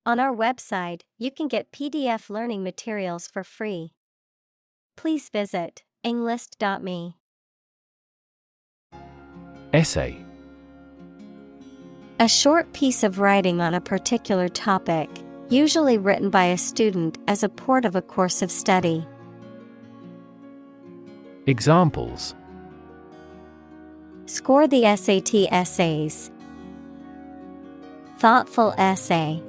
On our website, you can get PDF learning materials for free. Please visit englist.me. Essay. A short piece of writing on a particular topic, usually written by a student as a part of a course of study. Examples: Score the SAT essays. Thoughtful essay.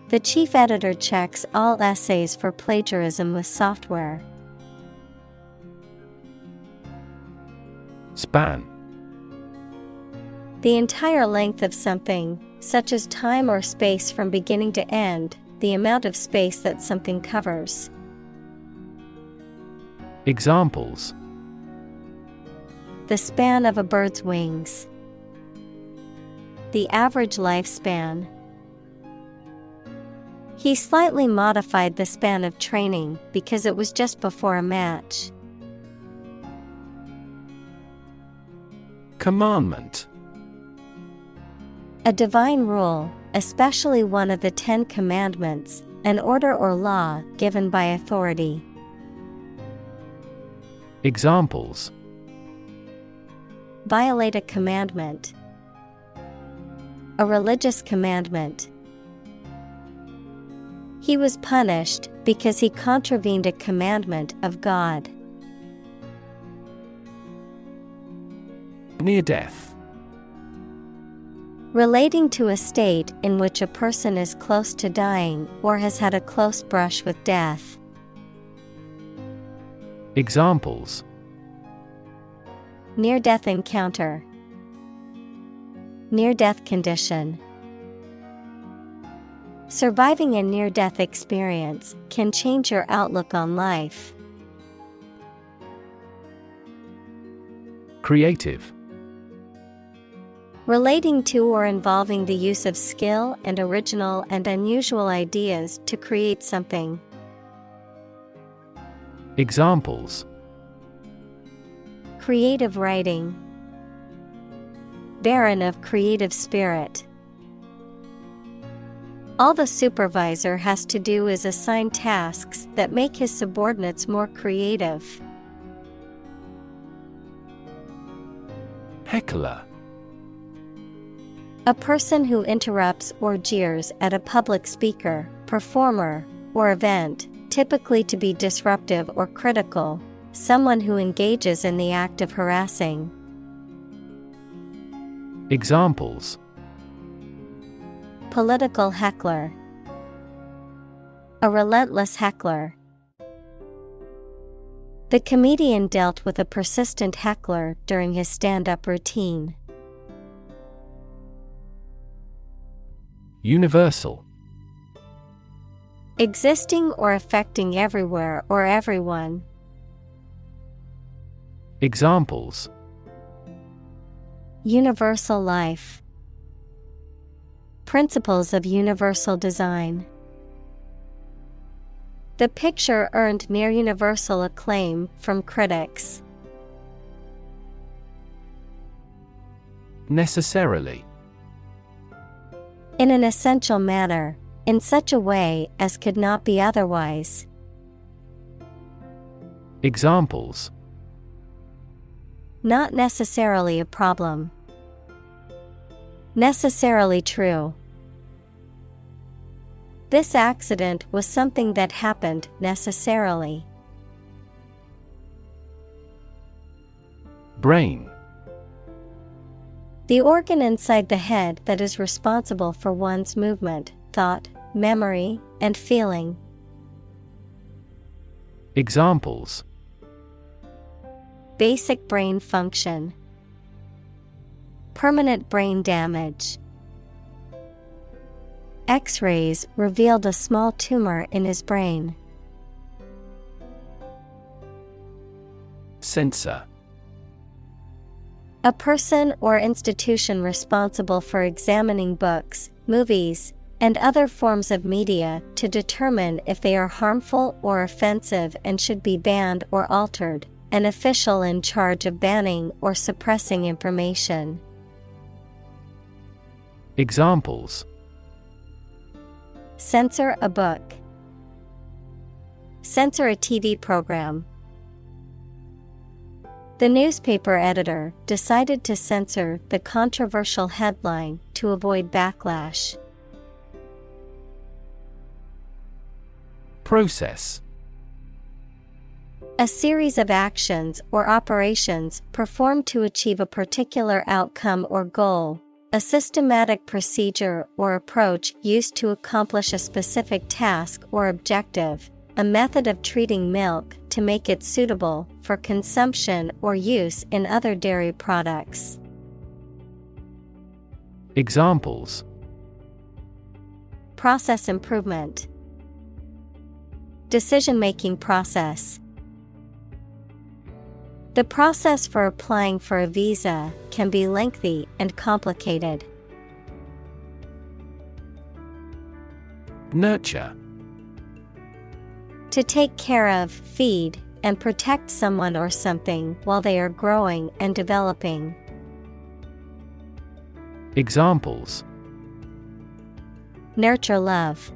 The chief editor checks all essays for plagiarism with software. Span. The entire length of something, such as time or space from beginning to end, the amount of space that something covers. Examples: The span of a bird's wings. The average lifespan. He slightly modified the span of training because it was just before a match. Commandment. A divine rule, especially one of the 10 Commandments, an order or law given by authority. Examples: Violate a commandment. A religious commandment. He was punished because he contravened a commandment of God. Near death. Relating to a state in which a person is close to dying or has had a close brush with death. Examples: Near-death encounter. Near-death condition. Surviving a near-death experience can change your outlook on life. Creative. Relating to or involving the use of skill and original and unusual ideas to create something. Examples: Creative writing. Barren of creative spirit. All the supervisor has to do is assign tasks that make his subordinates more creative. Heckler. A person who interrupts or jeers at a public speaker, performer, or event, typically to be disruptive or critical, someone who engages in the act of harassing. Examples: Political heckler. A relentless heckler. The comedian dealt with a persistent heckler during his stand-up routine. Universal. Existing or affecting everywhere or everyone. Examples: Universal life. Principles of universal design. The picture earned near universal acclaim from critics. Necessarily. In an essential manner, in such a way as could not be otherwise. Examples: Not necessarily a problem. Necessarily true. This accident was something that happened necessarily. Brain. The organ inside the head that is responsible for one's movement, thought, memory, and feeling. Examples: Basic brain function. Permanent brain damage. X-rays revealed a small tumor in his brain. Censor. A person or institution responsible for examining books, movies, and other forms of media to determine if they are harmful or offensive and should be banned or altered. An official in charge of banning or suppressing information. Examples: Censor a book. Censor a TV program. The newspaper editor decided to censor the controversial headline to avoid backlash. Process. A series of actions or operations performed to achieve a particular outcome or goal, a systematic procedure or approach used to accomplish a specific task or objective, a method of treating milk to make it suitable for consumption or use in other dairy products. Examples: Process improvement. Decision-making process. The process for applying for a visa can be lengthy and complicated. Nurture. To take care of, feed, and protect someone or something while they are growing and developing. Examples: Nurture love.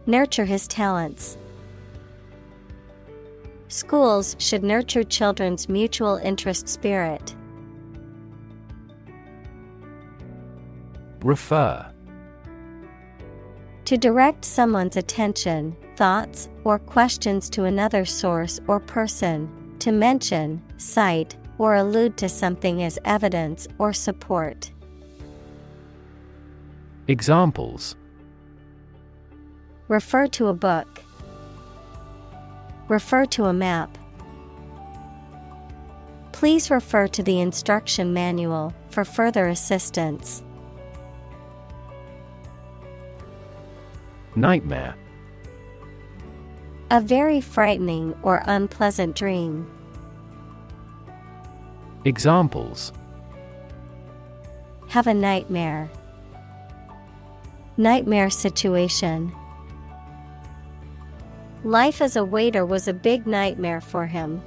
Nurture his talents. Schools should nurture children's mutual interest spirit. Refer. To direct someone's attention, thoughts, or questions to another source or person, to mention, cite, or allude to something as evidence or support. Examples: Refer to a book. Refer to a map. Please refer to the instruction manual for further assistance. Nightmare. A very frightening or unpleasant dream. Examples: Have a nightmare. Nightmare situation. Life as a waiter was a big nightmare for him.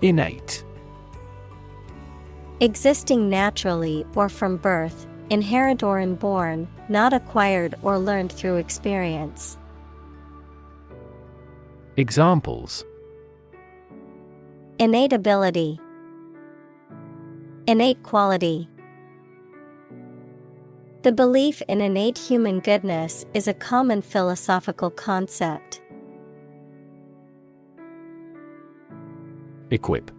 Innate. Existing naturally or from birth, inherent or inborn, not acquired or learned through experience. Examples: Innate ability. Innate quality. The belief in innate human goodness is a common philosophical concept. Equip.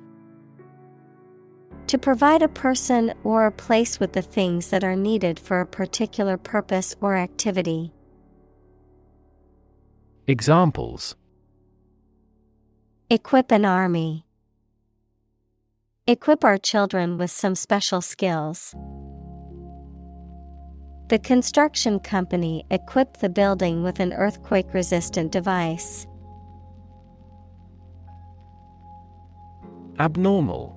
To provide a person or a place with the things that are needed for a particular purpose or activity. Examples: Equip an army. Equip our children with some special skills. The construction company equipped the building with an earthquake-resistant device. Abnormal.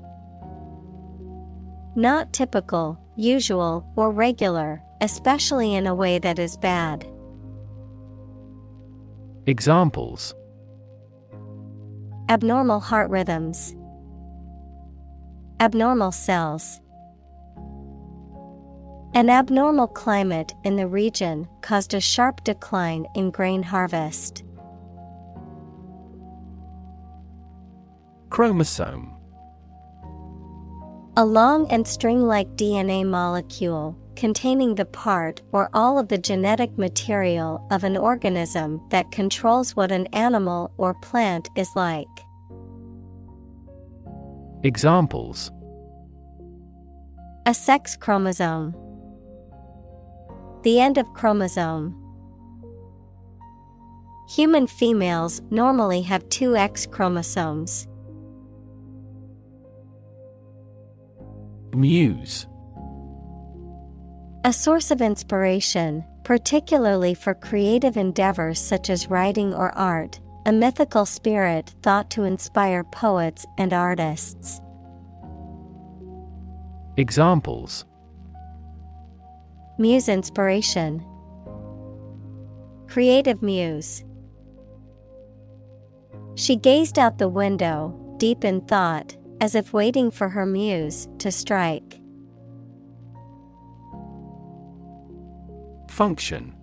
Not typical, usual, or regular, especially in a way that is bad. Examples: Abnormal heart rhythms. Abnormal cells. An abnormal climate in the region caused a sharp decline in grain harvest. Chromosome. A long and string-like DNA molecule containing the part or all of the genetic material of an organism that controls what an animal or plant is like. Examples: A sex chromosome. The end of chromosome. Human females normally have 2 X chromosomes. Muse. A source of inspiration, particularly for creative endeavors such as writing or art, a mythical spirit thought to inspire poets and artists. Examples: Muse inspiration. Creative muse. She gazed out the window, deep in thought, as if waiting for her muse to strike. Function.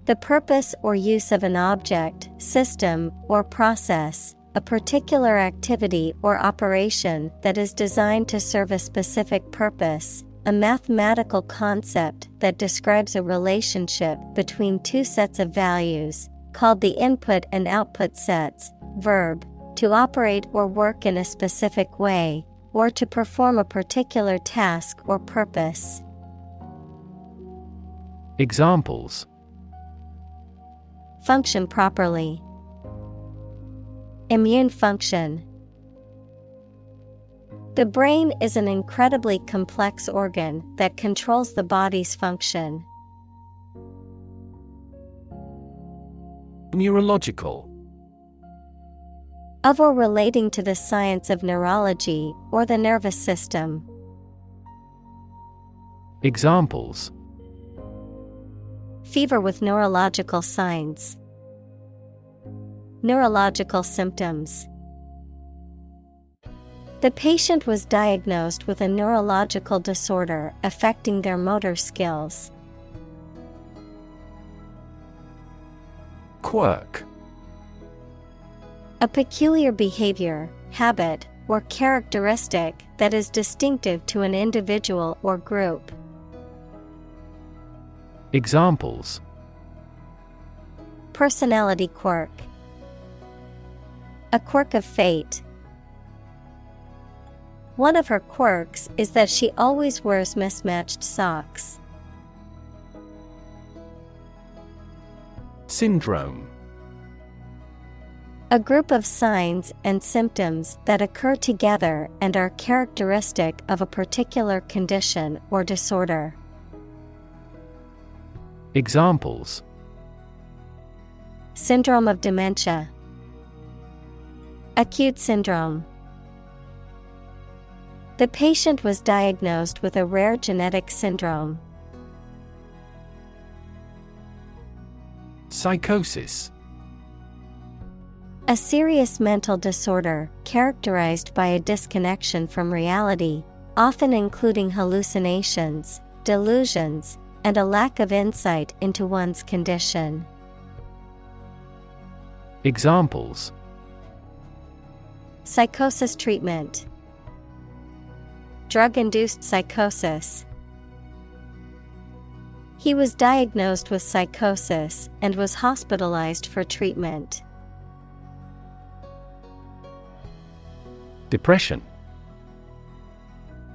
The purpose or use of an object, system, or process, a particular activity or operation that is designed to serve a specific purpose, a mathematical concept that describes a relationship between two sets of values, called the input and output sets. Verb, to operate or work in a specific way, or to perform a particular task or purpose. Examples. Function properly. Immune function. The brain is an incredibly complex organ that controls the body's function. Neurological. Of or relating to the science of neurology or the nervous system. Examples. Fever with neurological signs. Neurological symptoms. The patient was diagnosed with a neurological disorder affecting their motor skills. Quirk. A peculiar behavior, habit, or characteristic that is distinctive to an individual or group. Examples. Personality quirk. A quirk of fate. One of her quirks is that she always wears mismatched socks. Syndrome. A group of signs and symptoms that occur together and are characteristic of a particular condition or disorder. Examples. Syndrome of dementia. Acute syndrome. The patient was diagnosed with a rare genetic syndrome. Psychosis. A serious mental disorder characterized by a disconnection from reality, often including hallucinations, delusions, and a lack of insight into one's condition. Examples. Psychosis treatment. Drug-induced psychosis. He was diagnosed with psychosis and was hospitalized for treatment. Depression.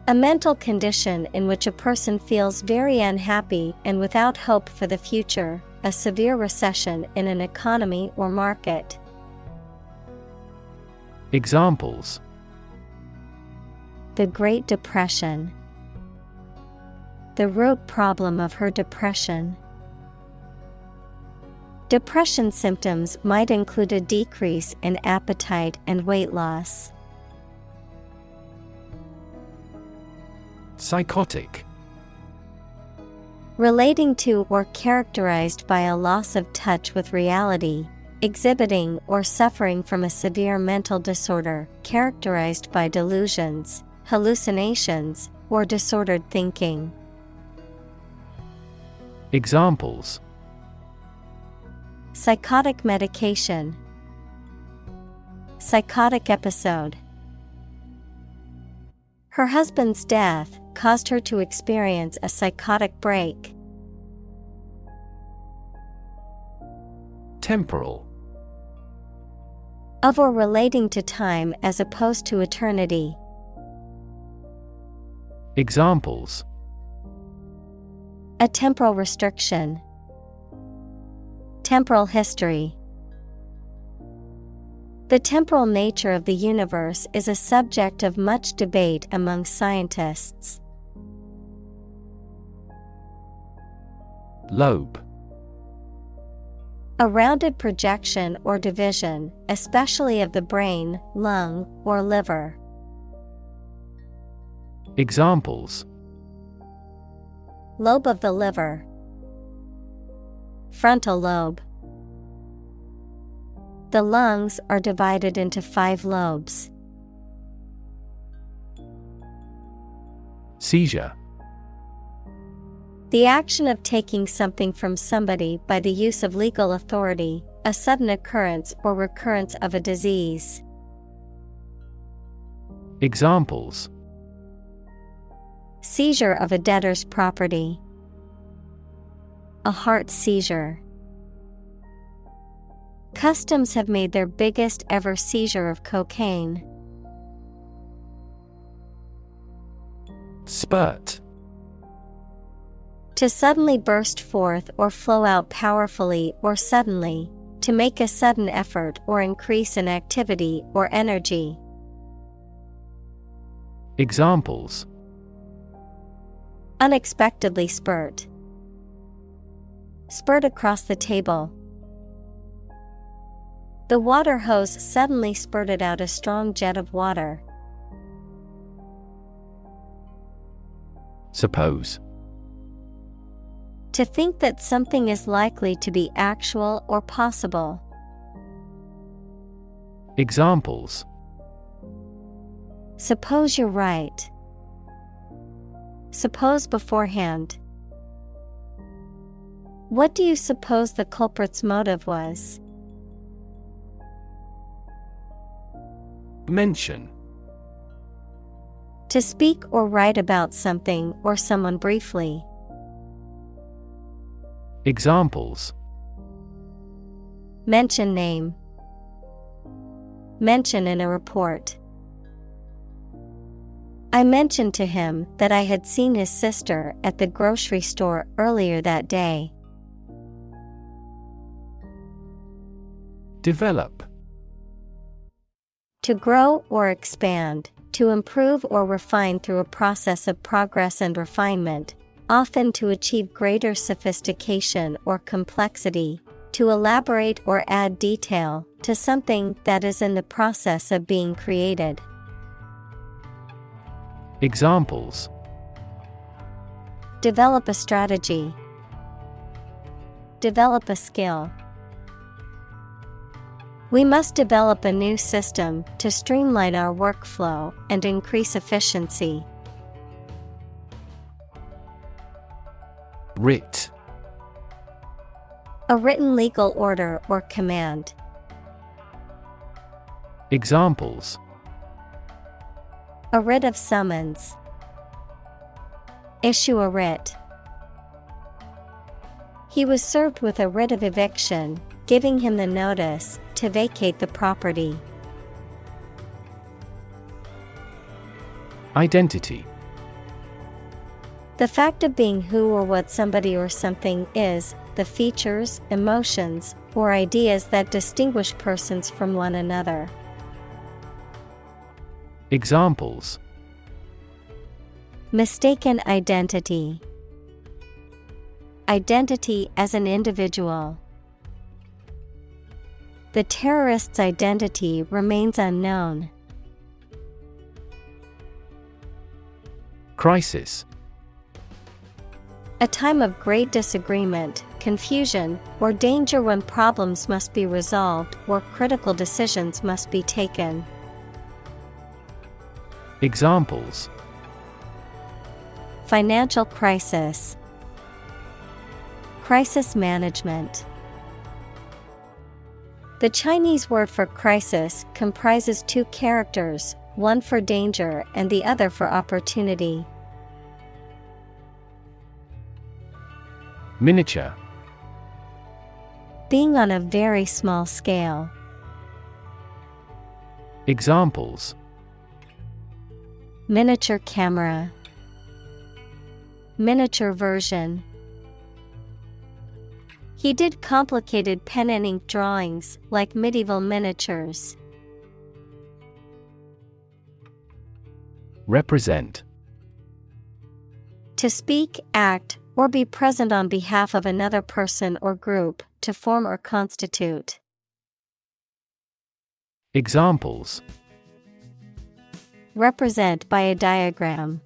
A mental condition in which a person feels very unhappy and without hope for the future, a severe recession in an economy or market. Examples. The Great Depression. The root problem of her depression. Depression symptoms might include a decrease in appetite and weight loss. Psychotic. Relating to or characterized by a loss of touch with reality, exhibiting or suffering from a severe mental disorder characterized by delusions, hallucinations, or disordered thinking. Examples. Psychotic medication. Psychotic episode. Her husband's death caused her to experience a psychotic break. Temporal. Of or relating to time as opposed to eternity. Examples. A temporal restriction. Temporal history. The temporal nature of the universe is a subject of much debate among scientists. Lobe. A rounded projection or division, especially of the brain, lung, or liver. Examples. Lobe of the liver. Frontal lobe. The lungs are divided into 5 lobes. Seizure. The action of taking something from somebody by the use of legal authority, a sudden occurrence or recurrence of a disease. Examples: Seizure of a debtor's property. A heart seizure. Customs have made their biggest ever seizure of cocaine. Spurt. To suddenly burst forth or flow out powerfully or suddenly, to make a sudden effort or increase in activity or energy. Examples: Unexpectedly spurt. Spurt across the table. The water hose suddenly spurted out a strong jet of water. Suppose. To think that something is likely to be actual or possible. Examples: Suppose you're right. Suppose beforehand. What do you suppose the culprit's motive was? Mention. To speak or write about something or someone briefly. Examples: Mention name. Mention in a report. I mentioned to him that I had seen his sister at the grocery store earlier that day. Develop. To grow or expand, to improve or refine through a process of progress and refinement, often to achieve greater sophistication or complexity, to elaborate or add detail to something that is in the process of being created. Examples: Develop a strategy. Develop a skill. We must develop a new system to streamline our workflow and increase efficiency. Writ. A written legal order or command. Examples: A writ of summons. Issue a writ. He was served with a writ of eviction, giving him the notice to vacate the property. Identity. The fact of being who or what somebody or something is, the features, emotions, or ideas that distinguish persons from one another. Examples: Mistaken identity. Identity as an individual. The terrorist's identity remains unknown. Crisis. A time of great disagreement, confusion, or danger when problems must be resolved or critical decisions must be taken. Examples: Financial crisis. Crisis management. The Chinese word for crisis comprises two characters, one for danger and the other for opportunity. Miniature. Being on a very small scale. Examples: Miniature camera. Miniature version. He did complicated pen and ink drawings like medieval miniatures. Represent. To speak, act, or be present on behalf of another person or group, to form or constitute. Examples: Represent by a diagram.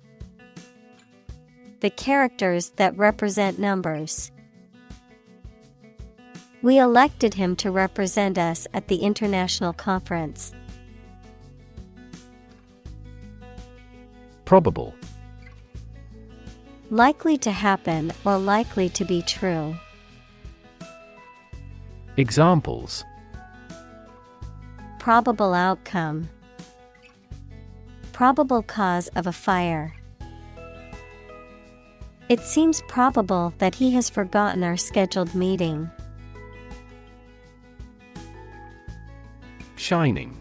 The characters that represent numbers. We elected him to represent us at the international conference. Probable. Likely to happen or likely to be true. Examples: Probable outcome. Probable cause of a fire. It seems probable that he has forgotten our scheduled meeting. Shining.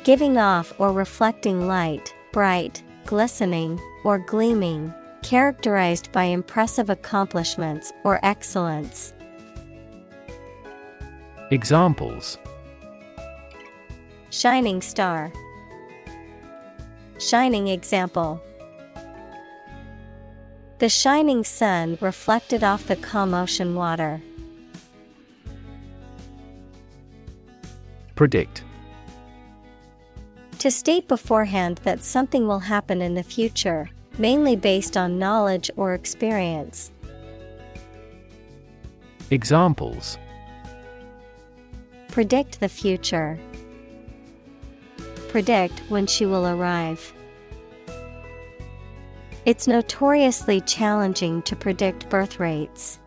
Giving off or reflecting light, bright, glistening, or gleaming, characterized by impressive accomplishments or excellence. Examples: Shining star. Shining example. The shining sun reflected off the calm ocean water. Predict. To state beforehand that something will happen in the future, mainly based on knowledge or experience. Examples: Predict the future. Predict when she will arrive. It's notoriously challenging to predict birth rates.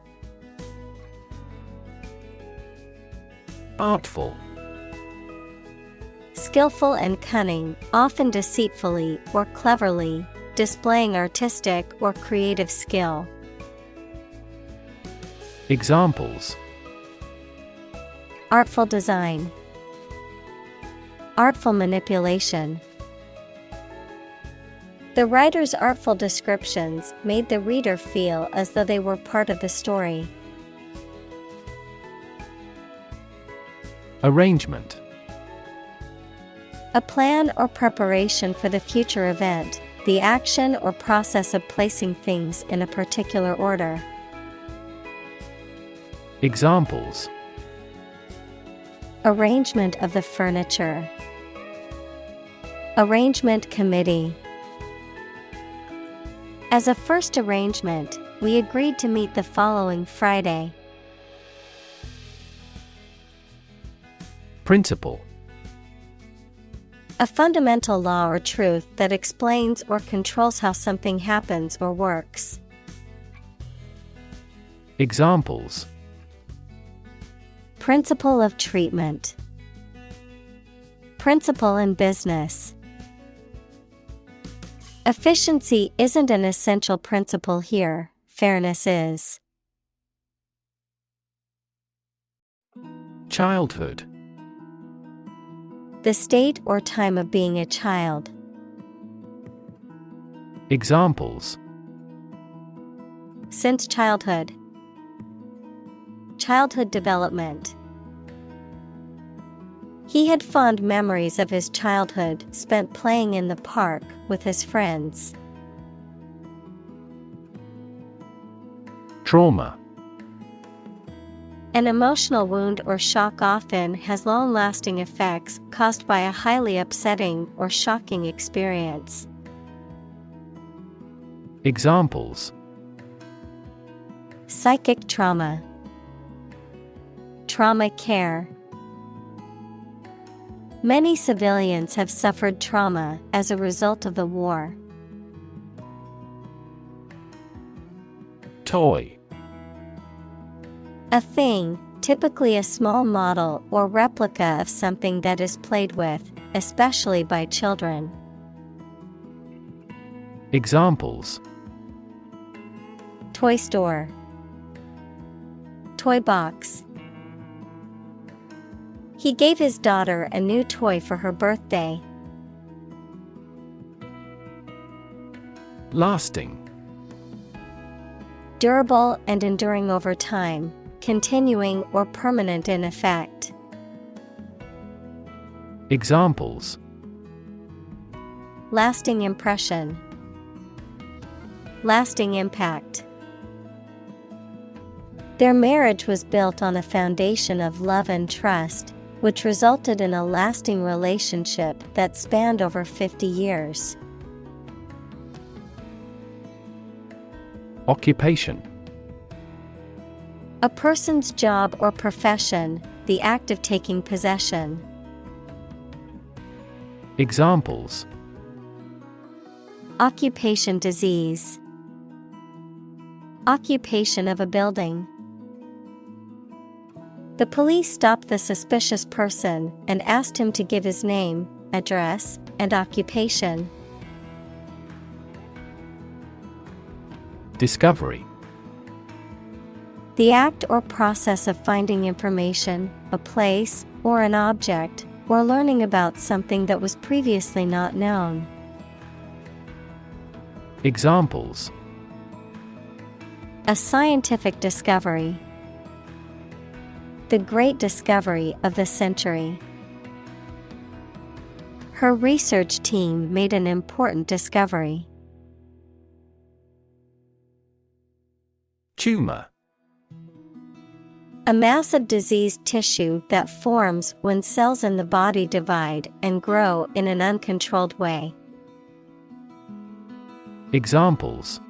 Artful. Skillful and cunning, often deceitfully or cleverly, displaying artistic or creative skill. Examples: Artful design. Artful manipulation. The writer's artful descriptions made the reader feel as though they were part of the story. Arrangement. A plan or preparation for the future event, the action or process of placing things in a particular order. Examples: Arrangement of the furniture. Arrangement committee. As a first arrangement, we agreed to meet the following Friday. Principle. A fundamental law or truth that explains or controls how something happens or works. Examples: Principle of treatment. Principle in business. Efficiency isn't an essential principle here, fairness is. Childhood. The state or time of being a child. Examples: Since childhood. Childhood development. He had fond memories of his childhood spent playing in the park with his friends. Trauma. An emotional wound or shock often has long-lasting effects caused by a highly upsetting or shocking experience. Examples: Psychic trauma. Trauma care. Many civilians have suffered trauma as a result of the war. Toy. A thing, typically a small model or replica of something that is played with, especially by children. Examples: Toy store. Toy box. He gave his daughter a new toy for her birthday. Lasting. Durable and enduring over time, continuing or permanent in effect. Examples: Lasting impression. Lasting impact. Their marriage was built on a foundation of love and trust, which resulted in a lasting relationship that spanned over 50 years. Occupation. A person's job or profession, the act of taking possession. Examples: Occupation disease. Occupation of a building. The police stopped the suspicious person and asked him to give his name, address, and occupation. Discovery. The act or process of finding information, a place, or an object, or learning about something that was previously not known. Examples. A scientific discovery. The great discovery of the century. Her research team made an important discovery. Tumor. A mass of diseased tissue that forms when cells in the body divide and grow in an uncontrolled way. Examples.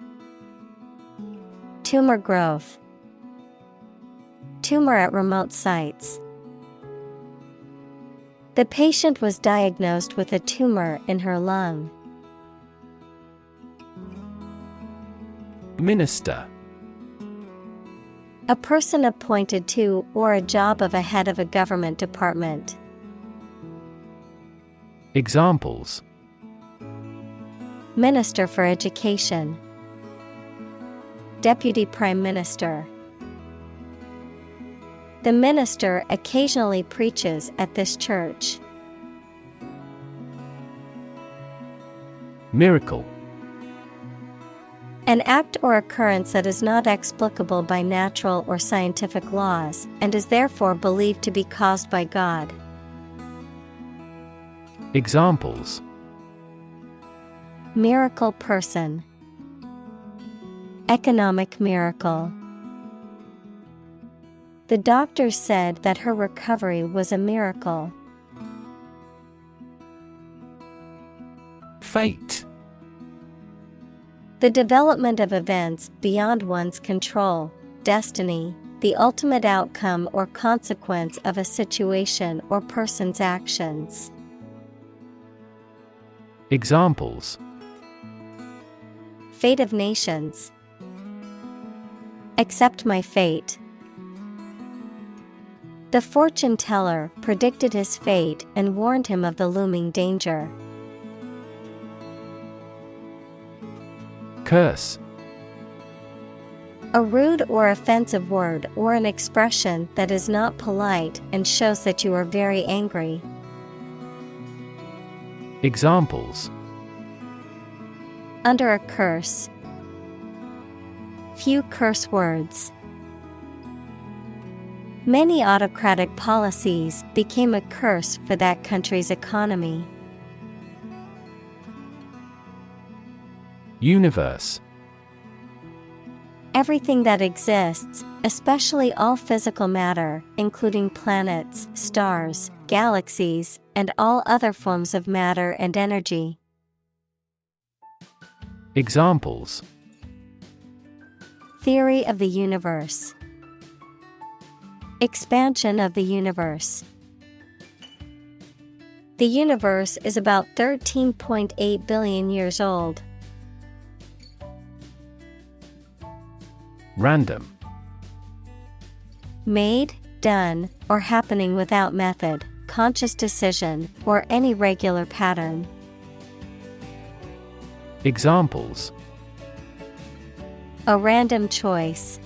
Tumor growth. Tumor at remote sites. The patient was diagnosed with a tumor in her lung. Minister. A person appointed to or a job of a head of a government department. Examples. Minister for Education. Deputy Prime Minister. The minister occasionally preaches at this church. Miracle. An act or occurrence that is not explicable by natural or scientific laws, and is therefore believed to be caused by God. Examples. Miracle person. Economic miracle. The doctor said that her recovery was a miracle. Fate. The development of events beyond one's control, destiny, the ultimate outcome or consequence of a situation or person's actions. Examples. Fate of nations. Accept my fate. The fortune teller predicted his fate and warned him of the looming danger. Curse. A rude or offensive word or an expression that is not polite and shows that you are very angry. Examples. Under a curse. Few curse words. Many autocratic policies became a curse for that country's economy. Universe. Everything that exists, especially all physical matter, including planets, stars, galaxies, and all other forms of matter and energy. Examples. Theory of the universe. Expansion of the universe. The universe is about 13.8 billion years old. Random. Made, done, or happening without method, conscious decision, or any regular pattern. Examples. A random choice.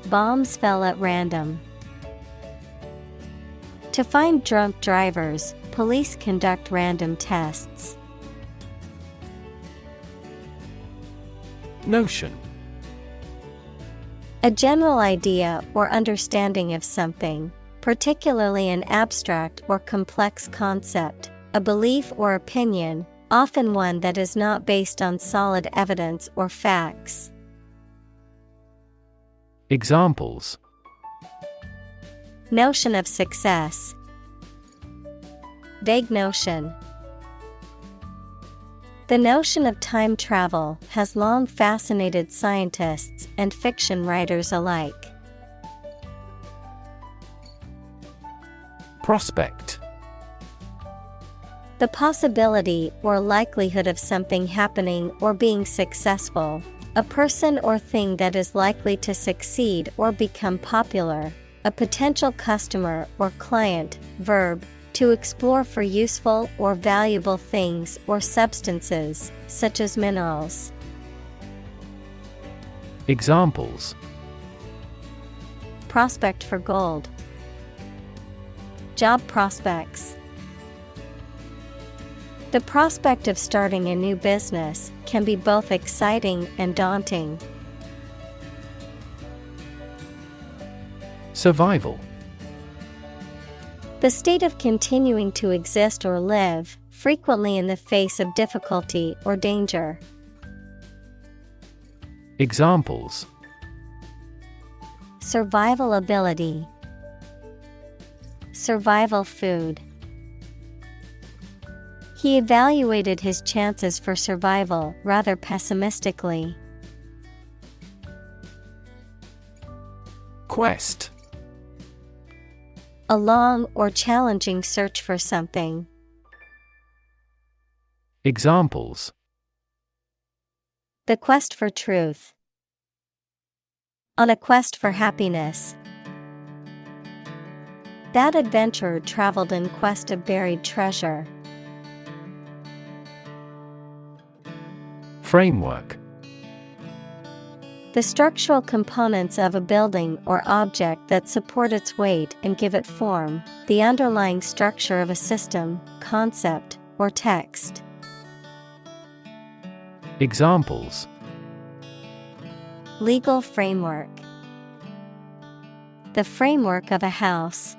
Bombs fell at random. To find drunk drivers, police conduct random tests. Notion. A general idea or understanding of something, particularly an abstract or complex concept, a belief or opinion, often one that is not based on solid evidence or facts. Examples. Notion of success. Vague notion. The notion of time travel has long fascinated scientists and fiction writers alike. Prospect. The possibility or likelihood of something happening or being successful. A person or thing that is likely to succeed or become popular. A potential customer or client. Verb, to explore for useful or valuable things or substances, such as minerals. Examples: Prospect for gold. Job prospects. The prospect of starting a new business can be both exciting and daunting. Survival. The state of continuing to exist or live, frequently in the face of difficulty or danger. Examples: Survival ability. Survival food. He evaluated his chances for survival rather pessimistically. Quest. A long or challenging search for something. Examples: The quest for truth. On a quest for happiness. That adventurer traveled in quest of buried treasure. Framework. The structural components of a building or object that support its weight and give it form, the underlying structure of a system, concept, or text. Examples: Legal framework. The framework of a house.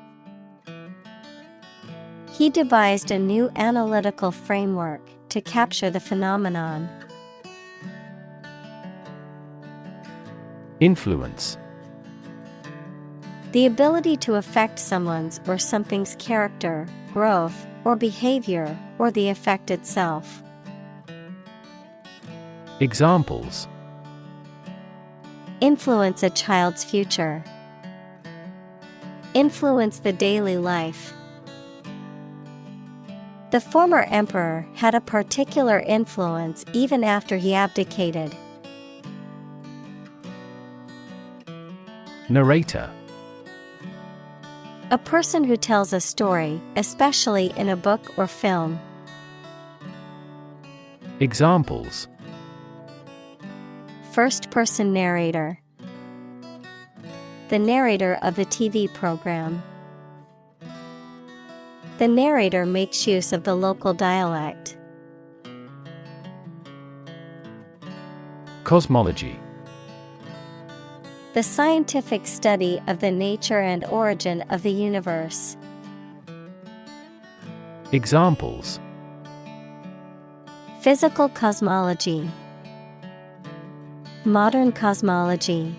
He devised a new analytical framework to capture the phenomenon. Influence. The ability to affect someone's or something's character, growth, or behavior, or the effect itself. Examples: Influence a child's future. Influence the daily life. The former emperor had a particular influence even after he abdicated. Narrator. A person who tells a story, especially in a book or film. Examples: First-person narrator. The narrator of the TV program. The narrator makes use of the local dialect. Cosmology. The scientific study of the nature and origin of the universe. Examples: Physical cosmology. Modern cosmology.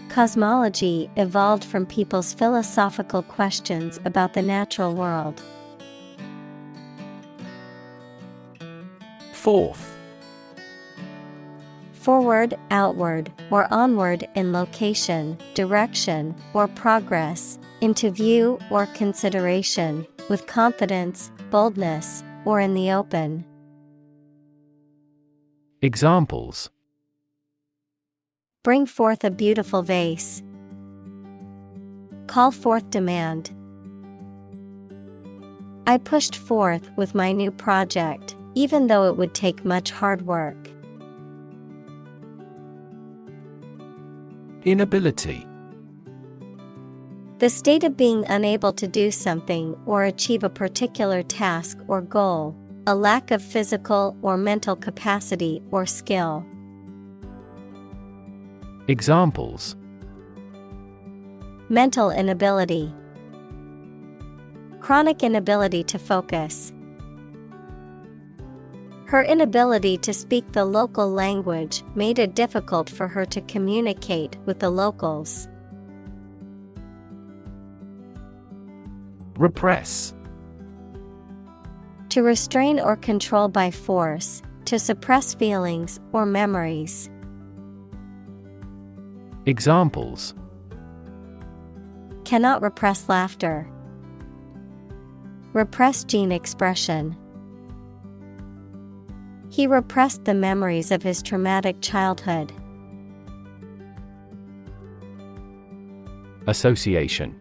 Cosmology evolved from people's philosophical questions about the natural world. Forth. Forward, outward, or onward in location, direction, or progress, into view or consideration, with confidence, boldness, or in the open. Examples: Bring forth a beautiful vase. Call forth demand. I pushed forth with my new project, even though it would take much hard work. Inability. The state of being unable to do something or achieve a particular task or goal, a lack of physical or mental capacity or skill. Examples: Mental inability. Chronic inability to focus. Her inability to speak the local language made it difficult for her to communicate with the locals. Repress. To restrain or control by force, to suppress feelings or memories. Examples: Cannot repress laughter. Repressed gene expression. He repressed the memories of his traumatic childhood. Association.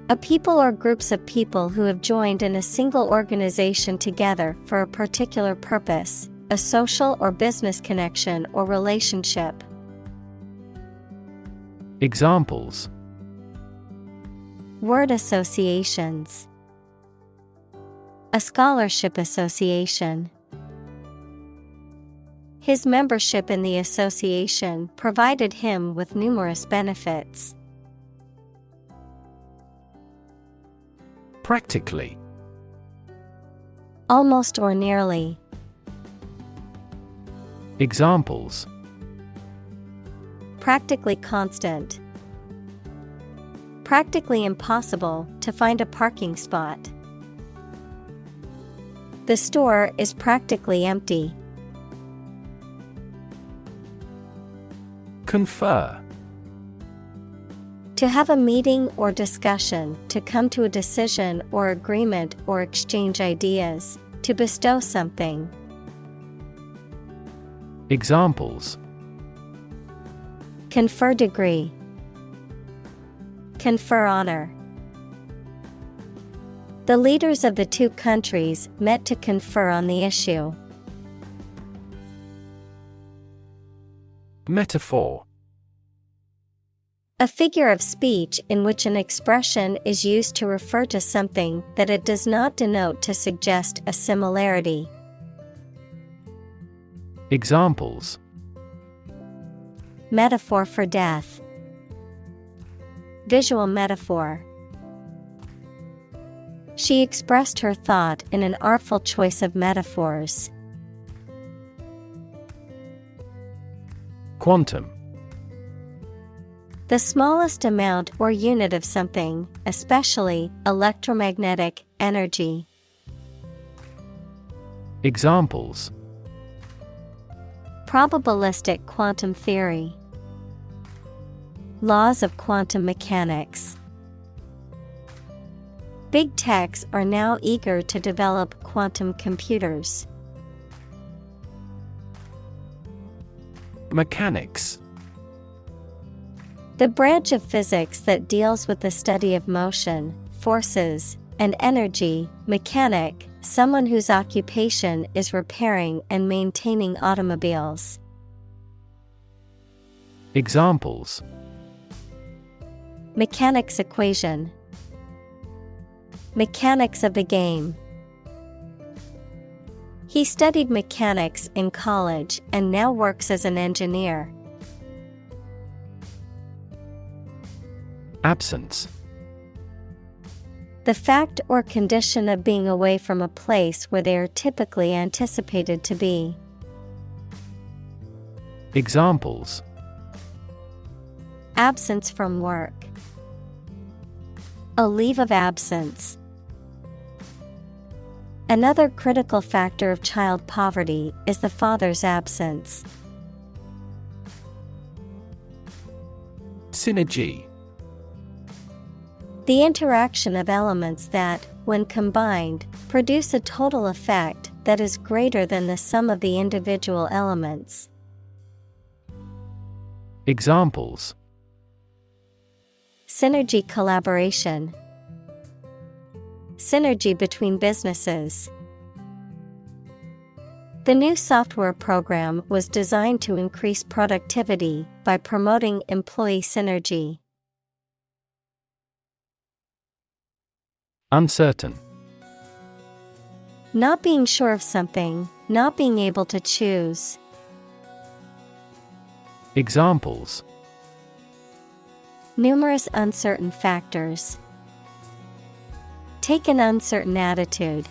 A people or groups of people who have joined in a single organization together for a particular purpose, a social or business connection or relationship. Examples: Word associations. A scholarship association. His membership in the association provided him with numerous benefits. Practically. Almost or nearly. Examples: Practically constant. Practically impossible to find a parking spot. The store is practically empty. Confer. To have a meeting or discussion, to come to a decision or agreement or exchange ideas, to bestow something. Examples: Confer degree. Confer honor. The leaders of the two countries met to confer on the issue. Metaphor. A figure of speech in which an expression is used to refer to something that it does not denote to suggest a similarity. Examples: Metaphor for death. Visual metaphor. She expressed her thought in an artful choice of metaphors. Quantum. The smallest amount or unit of something, especially electromagnetic energy. Examples: Probabilistic quantum theory. Laws of quantum mechanics. Big techs are now eager to develop quantum computers. Mechanics. The branch of physics that deals with the study of motion, forces, and energy. Mechanic, someone whose occupation is repairing and maintaining automobiles. Examples: Mechanics equation. Mechanics of the game. He studied mechanics in college and now works as an engineer. Absence. The fact or condition of being away from a place where they are typically anticipated to be. Examples: Absence from work. A leave of absence. Another critical factor of child poverty is the father's absence. Synergy. The interaction of elements that, when combined, produce a total effect that is greater than the sum of the individual elements. Examples: Synergy collaboration. Synergy between businesses. The new software program was designed to increase productivity by promoting employee synergy. Uncertain. Not being sure of something, not being able to choose. Examples: Numerous uncertain factors. Take an uncertain attitude.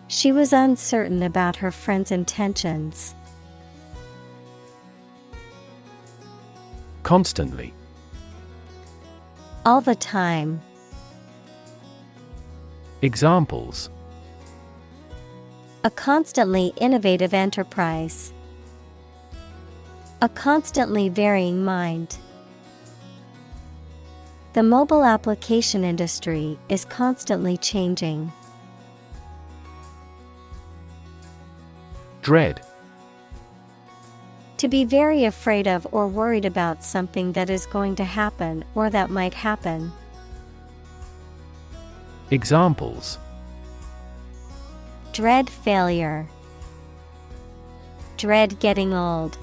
She was uncertain about her friend's intentions. Constantly. All the time. Examples: A constantly innovative enterprise. A constantly varying mind. The mobile application industry is constantly changing. Dread. To be very afraid of or worried about something that is going to happen or that might happen. Examples: Dread failure. Dread getting old.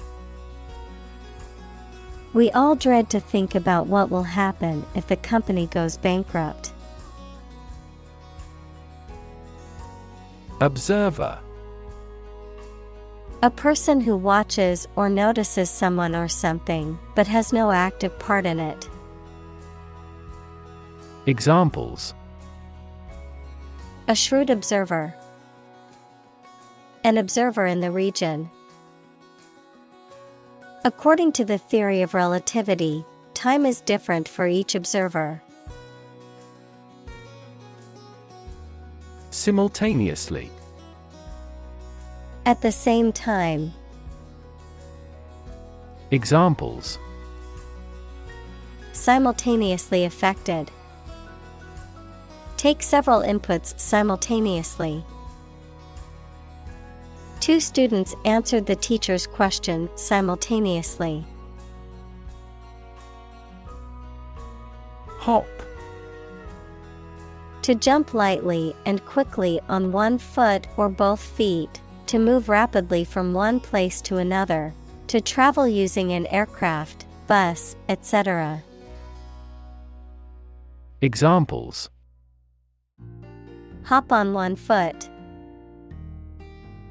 We all dread to think about what will happen if the company goes bankrupt. Observer. A person who watches or notices someone or something, but has no active part in it. Examples: A shrewd observer. An observer in the region. According to the theory of relativity, time is different for each observer. Simultaneously. At the same time. Examples: Simultaneously affected. Take several inputs simultaneously. Two students answered the teacher's question simultaneously. Hop. To jump lightly and quickly on one foot or both feet, to move rapidly from one place to another, to travel using an aircraft, bus, etc. Examples: Hop on one foot.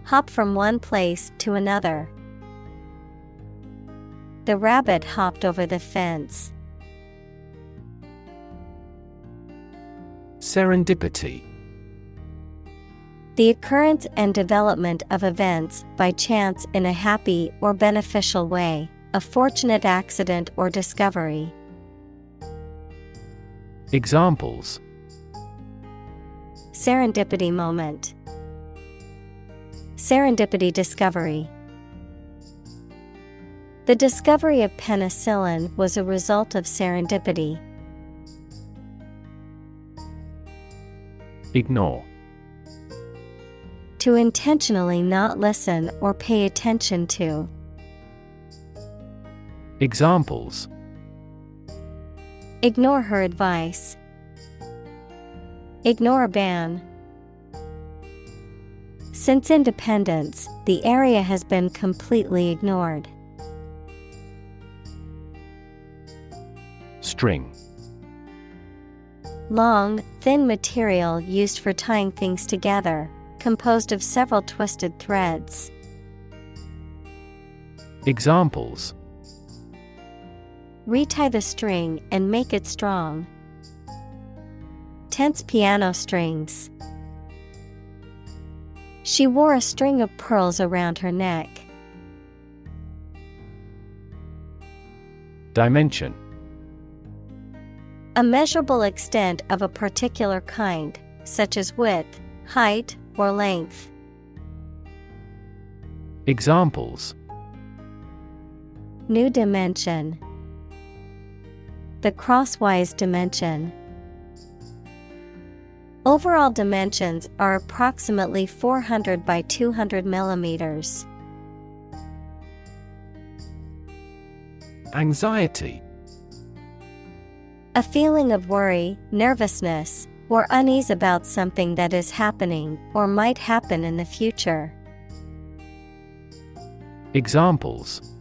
Hop from one place to another. The rabbit hopped over the fence. Serendipity. The occurrence and development of events by chance in a happy or beneficial way, a fortunate accident or discovery. Examples: Serendipity moment. Serendipity discovery. The discovery of penicillin was a result of serendipity. Ignore. To intentionally not listen or pay attention to. Examples: Ignore her advice. Ignore a ban. Since independence, the area has been completely ignored. String. Long, thin material used for tying things together, composed of several twisted threads. Examples: Retie the string and make it strong. Tense piano strings. She wore a string of pearls around her neck. Dimension. A measurable extent of a particular kind, such as width, height, or length. Examples: New dimension. The crosswise dimension. Overall dimensions are approximately 400 by 200 millimeters. Anxiety. A feeling of worry, nervousness, or unease about something that is happening or might happen in the future. Examples: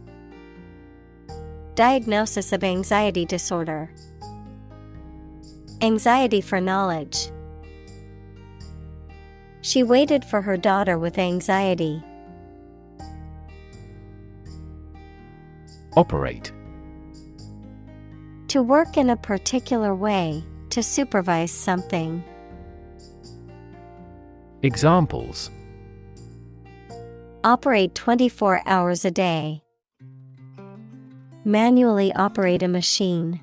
Diagnosis of anxiety disorder. Anxiety for knowledge. She waited for her daughter with anxiety. Operate. To work in a particular way, to supervise something. Examples: Operate 24 hours a day. Manually operate a machine.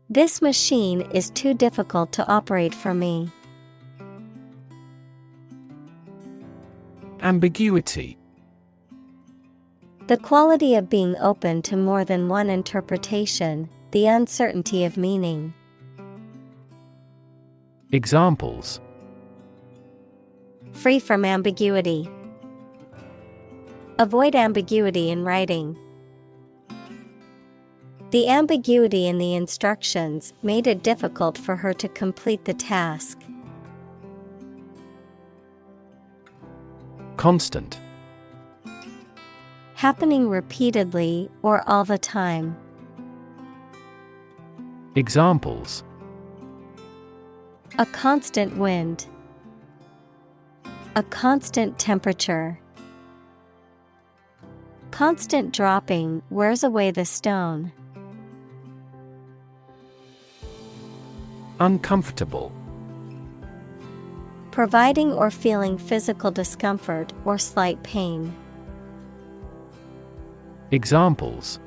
This machine is too difficult to operate for me. Ambiguity. The quality of being open to more than one interpretation, the uncertainty of meaning. Examples: Free from ambiguity. Avoid ambiguity in writing. The ambiguity in the instructions made it difficult for her to complete the task. Constant. Happening repeatedly or all the time. Examples: A constant wind. A constant temperature. Constant dropping wears away the stone. Uncomfortable. Providing or feeling physical discomfort or slight pain. Examples: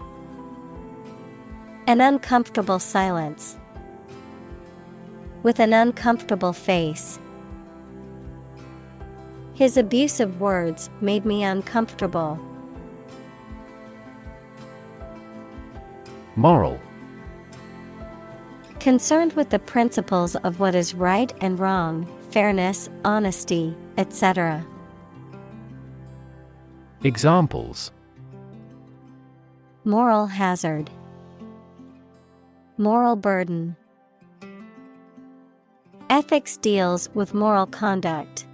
An uncomfortable silence. With an uncomfortable face. His abusive words made me uncomfortable. Moral. Concerned with the principles of what is right and wrong, fairness, honesty, etc. Examples: Moral hazard. Moral burden. Ethics deals with moral conduct.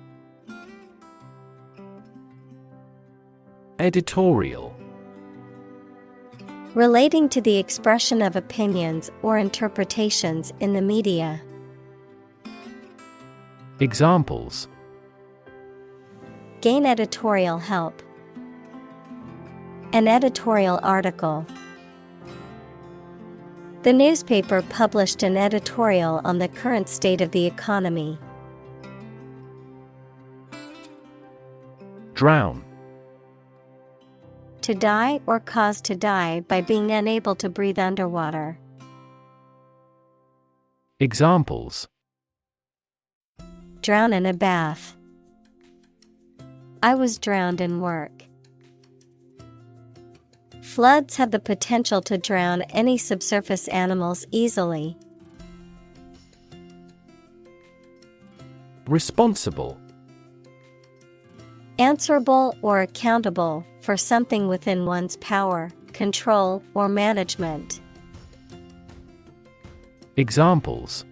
Editorial. Relating to the expression of opinions or interpretations in the media. Examples: Gain editorial help. An editorial article. The newspaper published an editorial on the current state of the economy. Drown. To die or cause to die by being unable to breathe underwater. Examples: Drown in a bath. I was drowned in work. Floods have the potential to drown any subsurface animals easily. Responsible. Answerable or accountable for something within one's power, control, or management. Examples: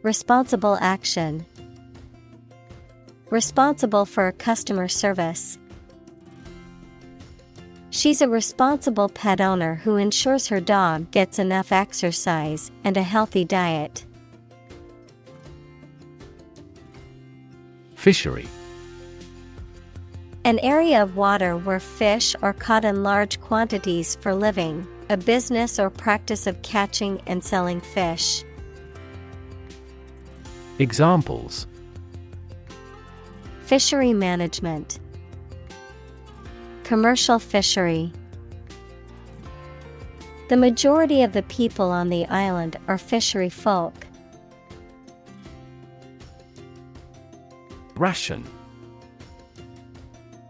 Responsible action. Responsible for customer service. She's a responsible pet owner who ensures her dog gets enough exercise and a healthy diet. Fishery. An area of water where fish are caught in large quantities for living, a business or practice of catching and selling fish. Examples: Fishery management. Commercial fishery. The majority of the people on the island are fishery folk. Ration.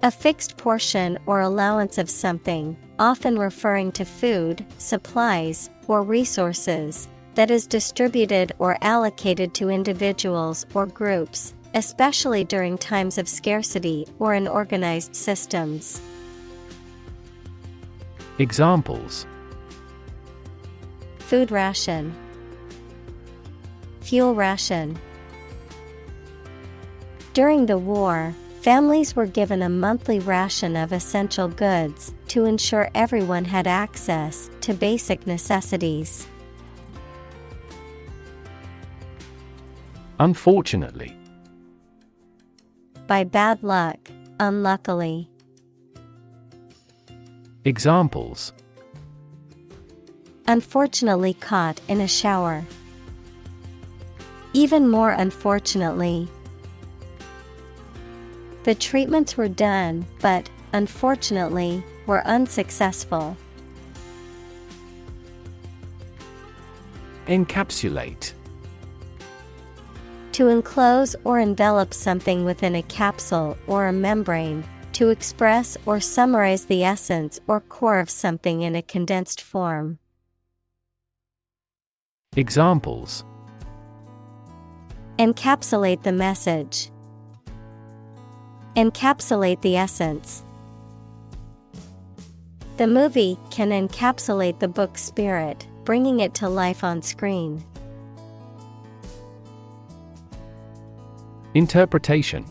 A fixed portion or allowance of something, often referring to food, supplies, or resources, that is distributed or allocated to individuals or groups, especially during times of scarcity or in organized systems. Examples: Food ration. Fuel ration. During the war, families were given a monthly ration of essential goods to ensure everyone had access to basic necessities. Unfortunately. By bad luck, unluckily. Examples: Unfortunately caught in a shower. Even more unfortunately. The treatments were done, but, unfortunately, were unsuccessful. Encapsulate. To enclose or envelop something within a capsule or a membrane, to express or summarize the essence or core of something in a condensed form. Examples: encapsulate the message, encapsulate the essence. The movie can encapsulate the book's spirit, bringing it to life on screen. Interpretation: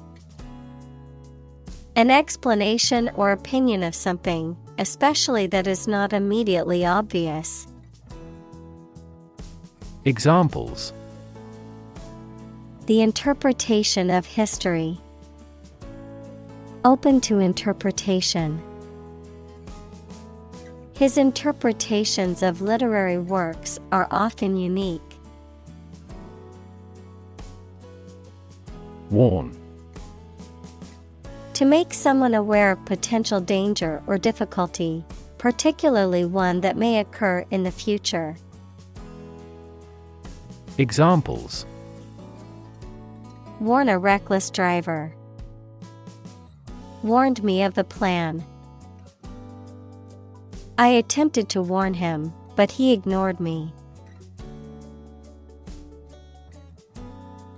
An explanation or opinion of something, especially that is not immediately obvious. Examples: The interpretation of history. Open to interpretation. His interpretations of literary works are often unique. Warn: To make someone aware of potential danger or difficulty, particularly one that may occur in the future. Examples: Warn a reckless driver. Warned me of the plan. I attempted to warn him, but he ignored me.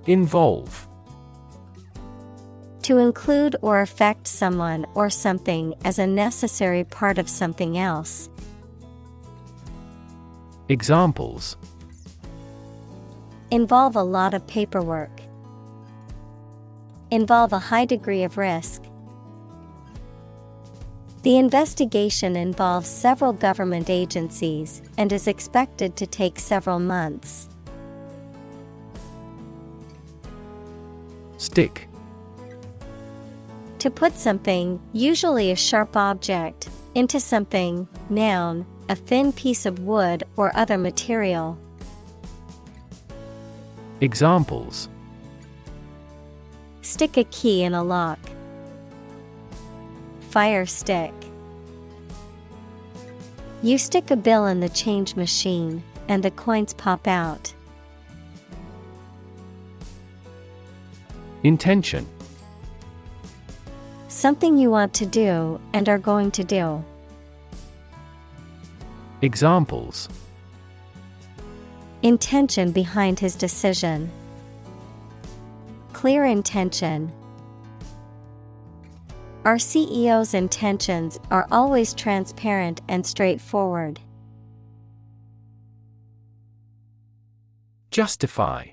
Involve: To include or affect someone or something as a necessary part of something else. Examples: Involve a lot of paperwork. Involve a high degree of risk. The investigation involves several government agencies and is expected to take several months. Stick: To put something, usually a sharp object, into something, noun, a thin piece of wood or other material. Examples: Stick a key in a lock. Fire stick. You stick a bill in the change machine, and the coins pop out. Intention: Something you want to do and are going to do. Examples: Intention behind his decision. Clear intention. Our CEO's intentions are always transparent and straightforward. Justify: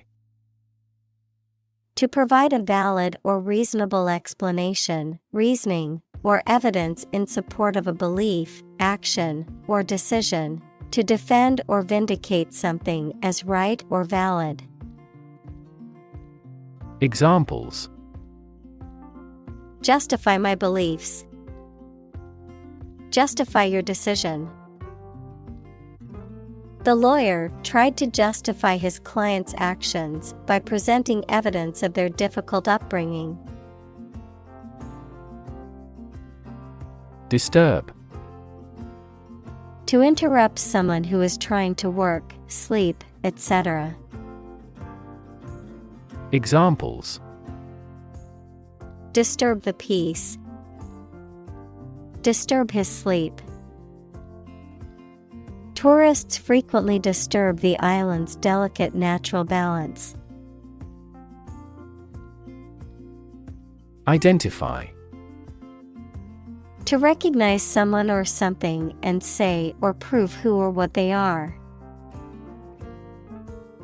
To provide a valid or reasonable explanation, reasoning, or evidence in support of a belief, action, or decision. To defend or vindicate something as right or valid. Examples: Justify my beliefs. Justify your decision. The lawyer tried to justify his client's actions by presenting evidence of their difficult upbringing. Disturb: To interrupt someone who is trying to work, sleep, etc. Examples: Disturb the peace. Disturb his sleep. Tourists frequently disturb the island's delicate natural balance. Identify: To recognize someone or something and say or prove who or what they are.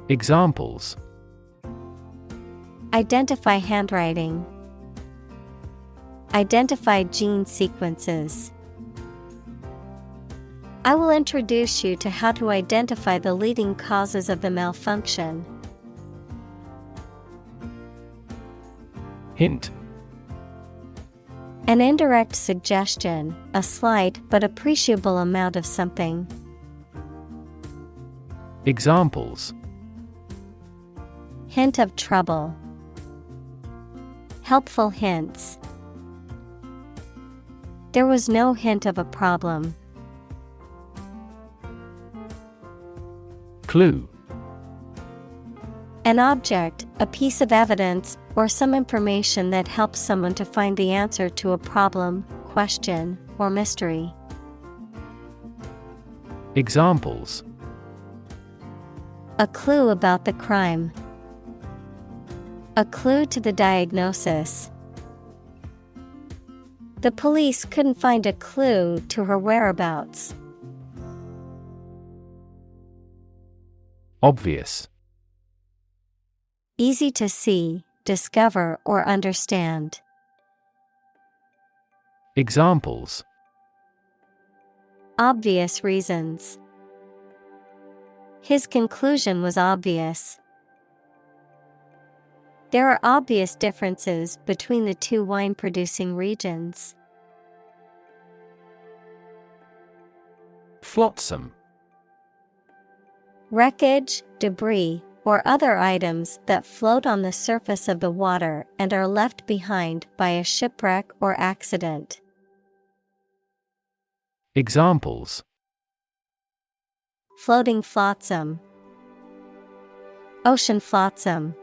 Examples: Identify handwriting. Identify gene sequences. I will introduce you to how to identify the leading causes of the malfunction. Hint: An indirect suggestion, a slight but appreciable amount of something. Examples: Hint of trouble. Helpful hints. There was no hint of a problem. Clue: An object, a piece of evidence, or some information that helps someone to find the answer to a problem, question, or mystery. Examples: A clue about the crime. A clue to the diagnosis. The police couldn't find a clue to her whereabouts. Obvious. Easy to see, discover, or understand. Examples. Obvious reasons. His conclusion was obvious. There are obvious differences between the two wine-producing regions. Flotsam. Wreckage, debris, or other items that float on the surface of the water and are left behind by a shipwreck or accident. Examples. Floating flotsam. Ocean flotsam.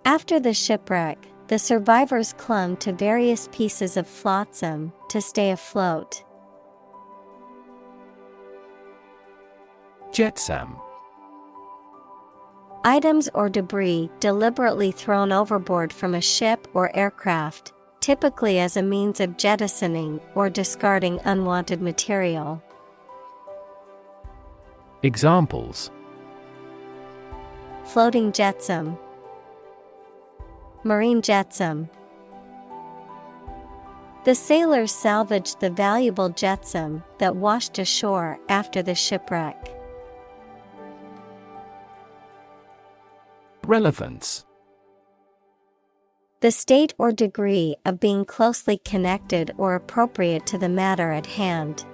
After the shipwreck, the survivors clung to various pieces of flotsam to stay afloat. Jetsam. Items or debris deliberately thrown overboard from a ship or aircraft, typically as a means of jettisoning or discarding unwanted material. Examples. Floating jetsam. Marine jetsam. The sailors salvaged the valuable jetsam that washed ashore after the shipwreck. Relevance. The state or degree of being closely connected or appropriate to the matter at hand.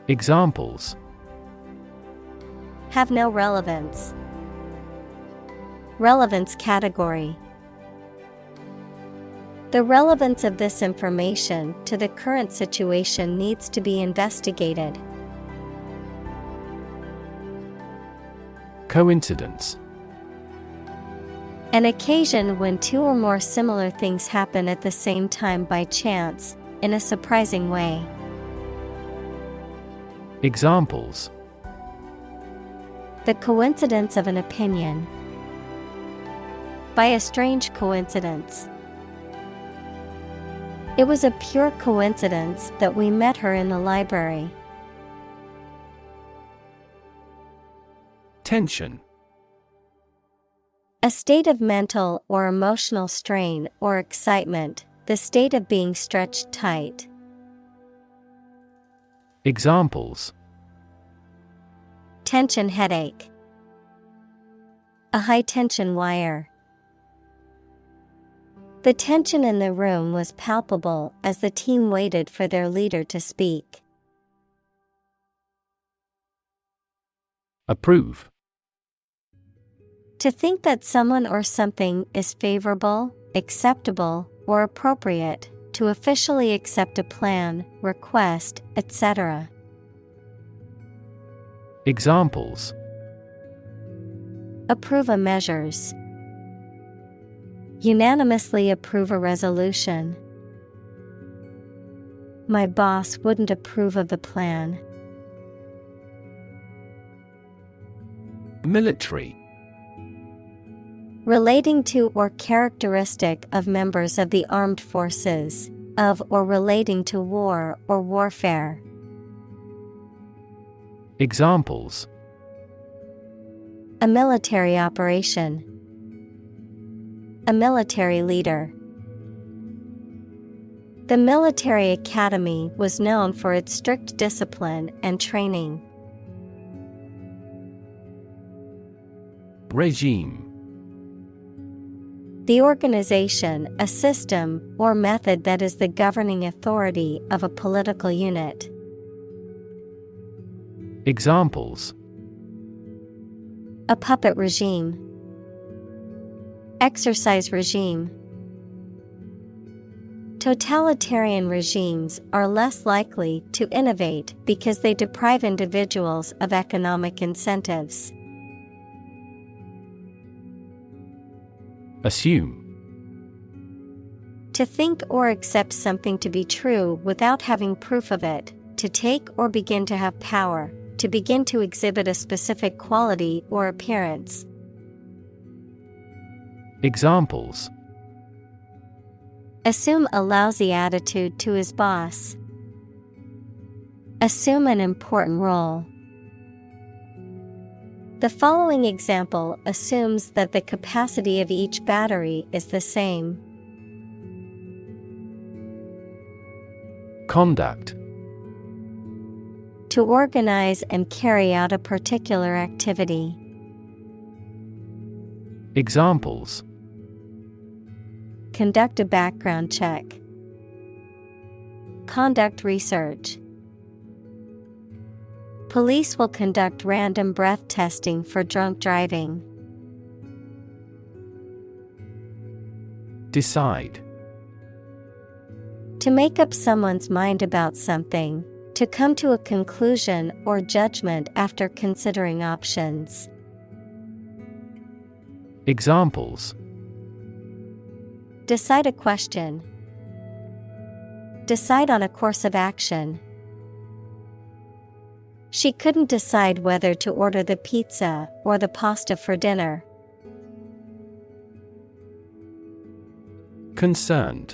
Examples. Have no relevance. Relevance category. The relevance of this information to the current situation needs to be investigated. Coincidence. An occasion when two or more similar things happen at the same time by chance, in a surprising way. Examples. The coincidence of an opinion. By a strange coincidence. It was a pure coincidence that we met her in the library. Tension. A state of mental or emotional strain or excitement, the state of being stretched tight. Examples. Tension headache. A high-tension wire. The tension in the room was palpable as the team waited for their leader to speak. Approve. To think that someone or something is favorable, acceptable, or appropriate, to officially accept a plan, request, etc. Examples. Approve a measures. Unanimously approve a resolution. My boss wouldn't approve of the plan. Military. Relating to or characteristic of members of the armed forces, of or relating to war or warfare. Examples. A military operation. A military leader. The military academy was known for its strict discipline and training. Regime. The organization, a system, or method that is the governing authority of a political unit. Examples. A puppet regime. Exercise regime. Totalitarian regimes are less likely to innovate because they deprive individuals of economic incentives. Assume. To think or accept something to be true without having proof of it, to take or begin to have power, to begin to exhibit a specific quality or appearance. Examples: Assume a lousy attitude to his boss. Assume an important role. The following example assumes that the capacity of each battery is the same. Conduct: To organize and carry out a particular activity. Examples: Conduct a background check. Conduct research. Police will conduct random breath testing for drunk driving. Decide: To make up someone's mind about something, to come to a conclusion or judgment after considering options. Examples: Decide a question. Decide on a course of action. She couldn't decide whether to order the pizza or the pasta for dinner. Concerned: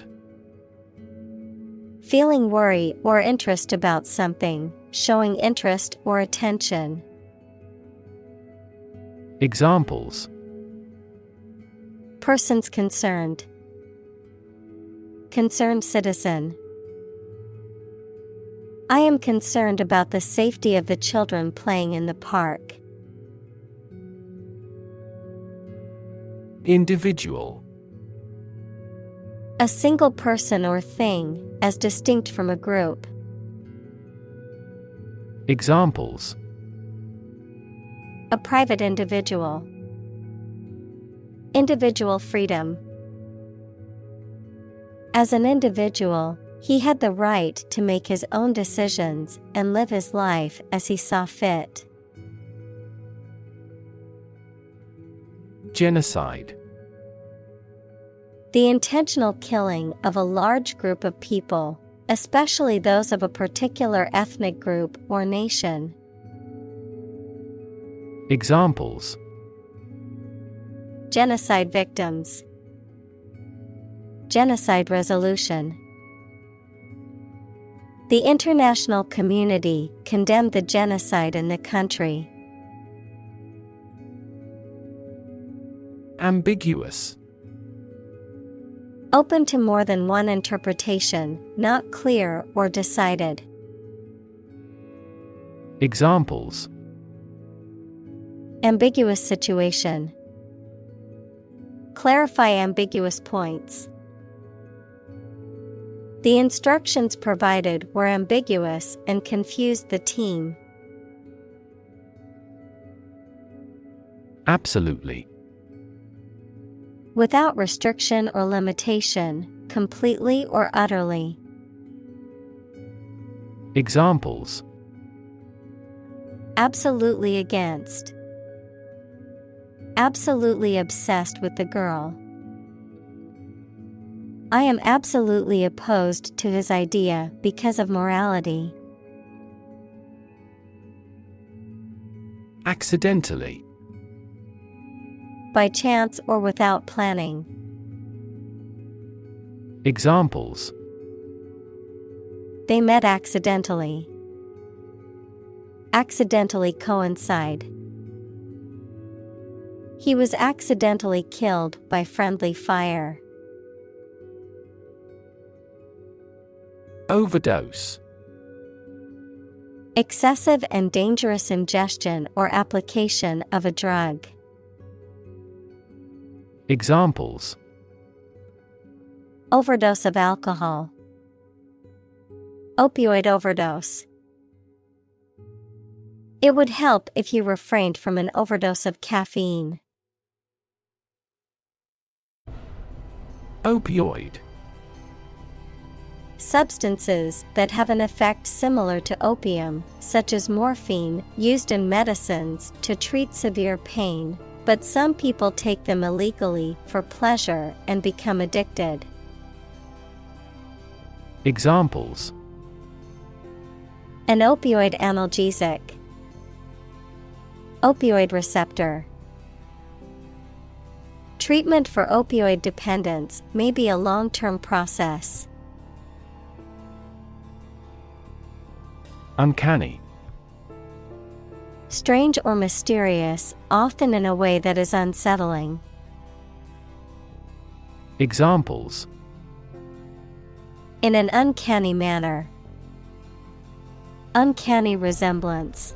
Feeling worry or interest about something, showing interest or attention. Examples: Persons concerned. Concerned citizen. I am concerned about the safety of the children playing in the park. Individual: A single person or thing, as distinct from a group. Examples: A private individual. Individual freedom. As an individual, he had the right to make his own decisions and live his life as he saw fit. Genocide: The intentional killing of a large group of people, especially those of a particular ethnic group or nation. Examples: Genocide victims. Genocide resolution. The international community condemned the genocide in the country. Ambiguous: Open to more than one interpretation, not clear or decided. Examples: Ambiguous situation. Clarify ambiguous points. The instructions provided were ambiguous and confused the team. Absolutely: Without restriction or limitation, completely or utterly. Examples: Absolutely against. Absolutely obsessed with the girl. I am absolutely opposed to his idea because of morality. Accidentally: By chance or without planning. Examples: They met accidentally. Accidentally coincide. He was accidentally killed by friendly fire. Overdose: Excessive and dangerous ingestion or application of a drug. Examples: Overdose of alcohol. Opioid overdose. It would help if you refrained from an overdose of caffeine. Opioid: Substances that have an effect similar to opium, such as morphine, used in medicines to treat severe pain, but some people take them illegally for pleasure and become addicted. Examples: An opioid analgesic. Opioid receptor. Treatment for opioid dependence may be a long-term process. Uncanny. Strange or mysterious, often in a way that is unsettling. Examples: In an uncanny manner. Uncanny resemblance.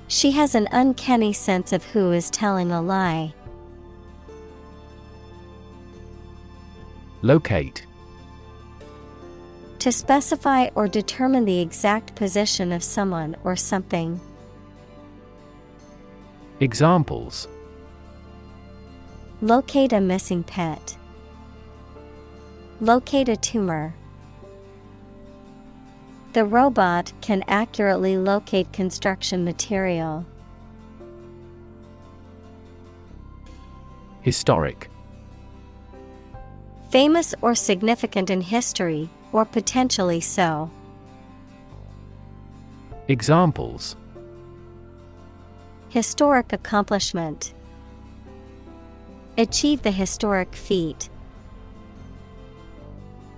She has an uncanny sense of who is telling a lie. Locate. To specify or determine the exact position of someone or something. Examples: Locate a missing pet. Locate a tumor. The robot can accurately locate construction material. Historic. Famous or significant in history, or potentially so. Examples: Historic accomplishment. Achieve the historic feat.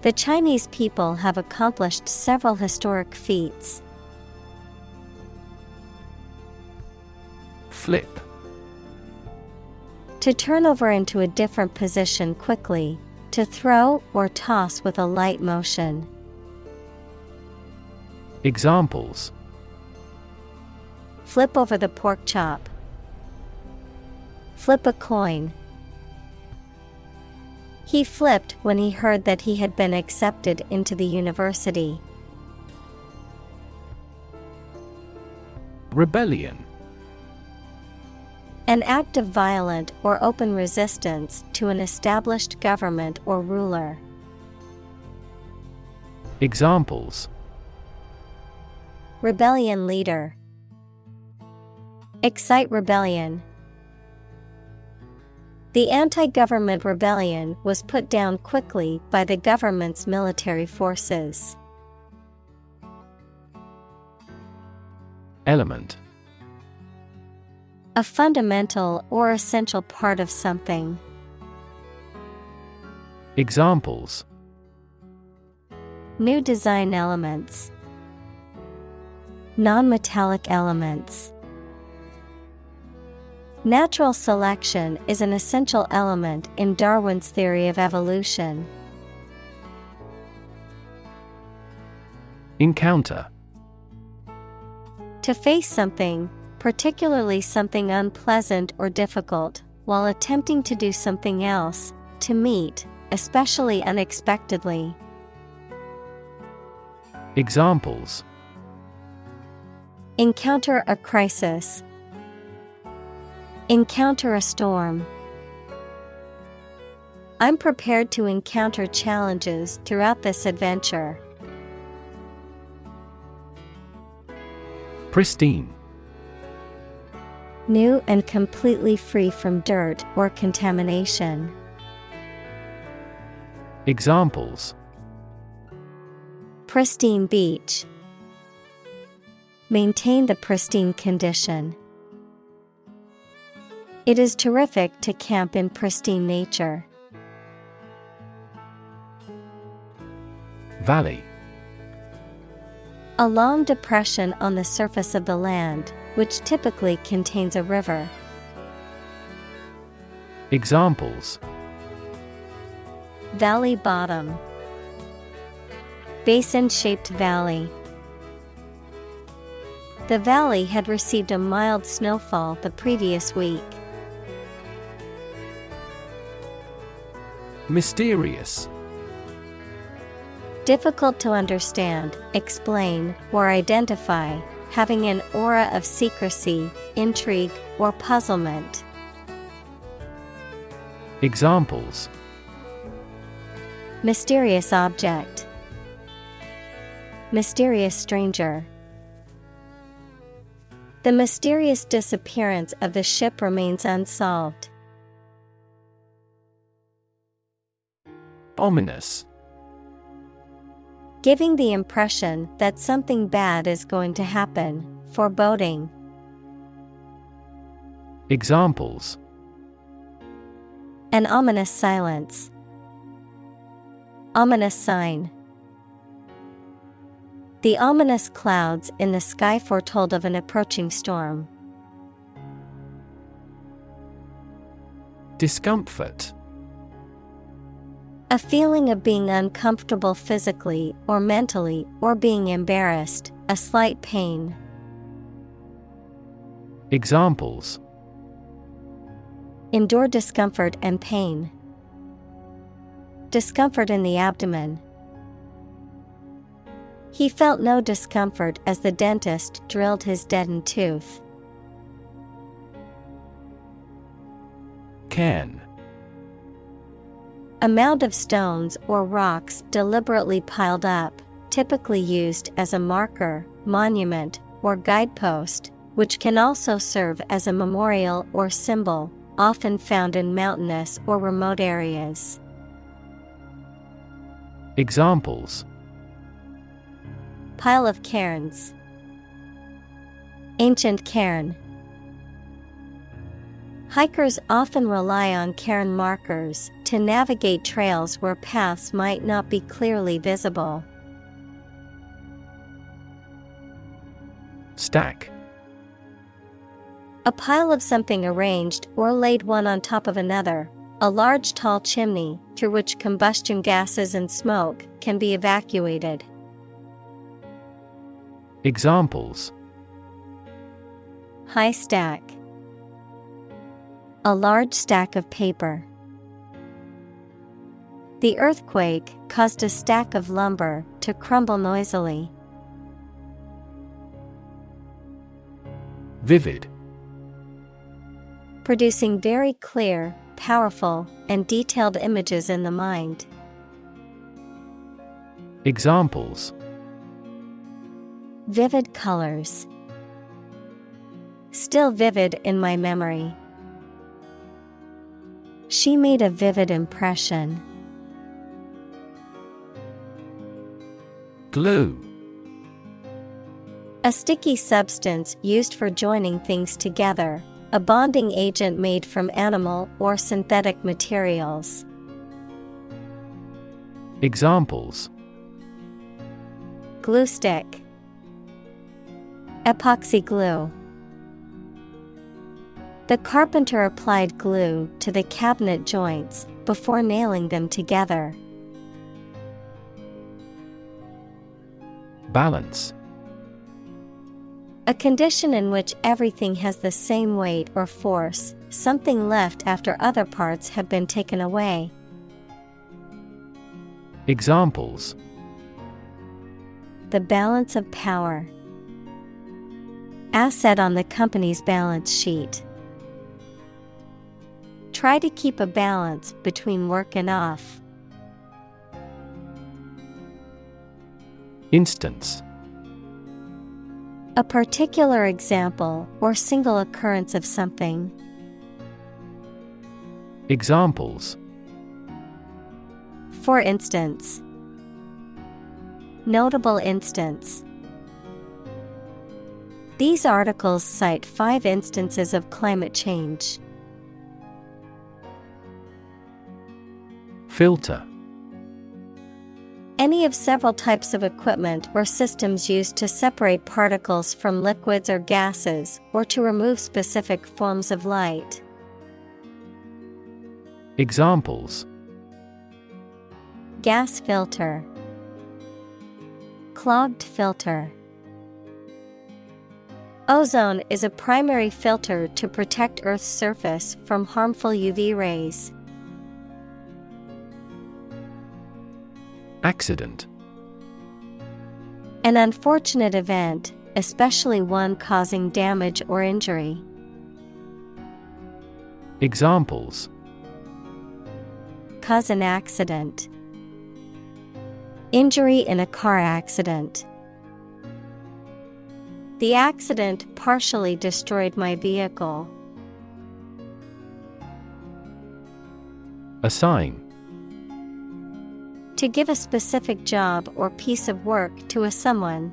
The Chinese people have accomplished several historic feats. Flip. To turn over into a different position quickly, to throw or toss with a light motion. Examples: Flip over the pork chop. Flip a coin. He flipped when he heard that he had been accepted into the university. Rebellion. An act of violent or open resistance to an established government or ruler. Examples: Rebellion leader. Excite rebellion. The anti-government rebellion was put down quickly by the government's military forces. Element. A fundamental or essential part of something. Examples: New design elements. Non-metallic elements. Natural selection is an essential element in Darwin's theory of evolution. Encounter. To face something, particularly something unpleasant or difficult, while attempting to do something else, to meet, especially unexpectedly. Examples: Encounter a crisis. Encounter a storm. I'm prepared to encounter challenges throughout this adventure. Pristine. New and completely free from dirt or contamination. Examples: Pristine beach. Maintain the pristine condition. It is terrific to camp in pristine nature. Valley. A long depression on the surface of the land, which typically contains a river. Examples: Valley bottom. Basin-shaped valley. The valley had received a mild snowfall the previous week. Mysterious. Difficult to understand, explain, or identify, having an aura of secrecy, intrigue, or puzzlement. Examples: Mysterious object. Mysterious stranger. The mysterious disappearance of the ship remains unsolved. Ominous. Giving the impression that something bad is going to happen, foreboding. Examples: an ominous silence. Ominous sign. The ominous clouds in the sky foretold of an approaching storm. Discomfort. A feeling of being uncomfortable physically or mentally, or being embarrassed, a slight pain. Examples: endure discomfort and pain. Discomfort in the abdomen. He felt no discomfort as the dentist drilled his deadened tooth. Cairn. A mound of stones or rocks deliberately piled up, typically used as a marker, monument, or guidepost, which can also serve as a memorial or symbol, often found in mountainous or remote areas. Examples: pile of cairns. Ancient cairn. Hikers often rely on cairn markers to navigate trails where paths might not be clearly visible. Stack. A pile of something arranged or laid one on top of another, a large tall chimney through which combustion gases and smoke can be evacuated. Examples: high stack. A large stack of paper. The earthquake caused a stack of lumber to crumble noisily. Vivid. Producing very clear, powerful, and detailed images in the mind. Examples: vivid colors. Still vivid in my memory. She made a vivid impression. Glue. A sticky substance used for joining things together, a bonding agent made from animal or synthetic materials. Examples: glue stick. Epoxy glue. The carpenter applied glue to the cabinet joints before nailing them together. Balance. A condition in which everything has the same weight or force, something left after other parts have been taken away. Examples: the balance of power. Asset on the company's balance sheet. Try to keep a balance between work and off. Instance. A particular example or single occurrence of something. Examples: for instance. Notable instance. These articles cite 5 instances of climate change. Filter. Any of several types of equipment or systems used to separate particles from liquids or gases, or to remove specific forms of light. Examples: gas filter. Clogged filter. Ozone is a primary filter to protect Earth's surface from harmful UV rays. Accident. An unfortunate event, especially one causing damage or injury. Examples: cause an accident. Injury in a car accident. The accident partially destroyed my vehicle. Assign. To give a specific job or piece of work to a someone.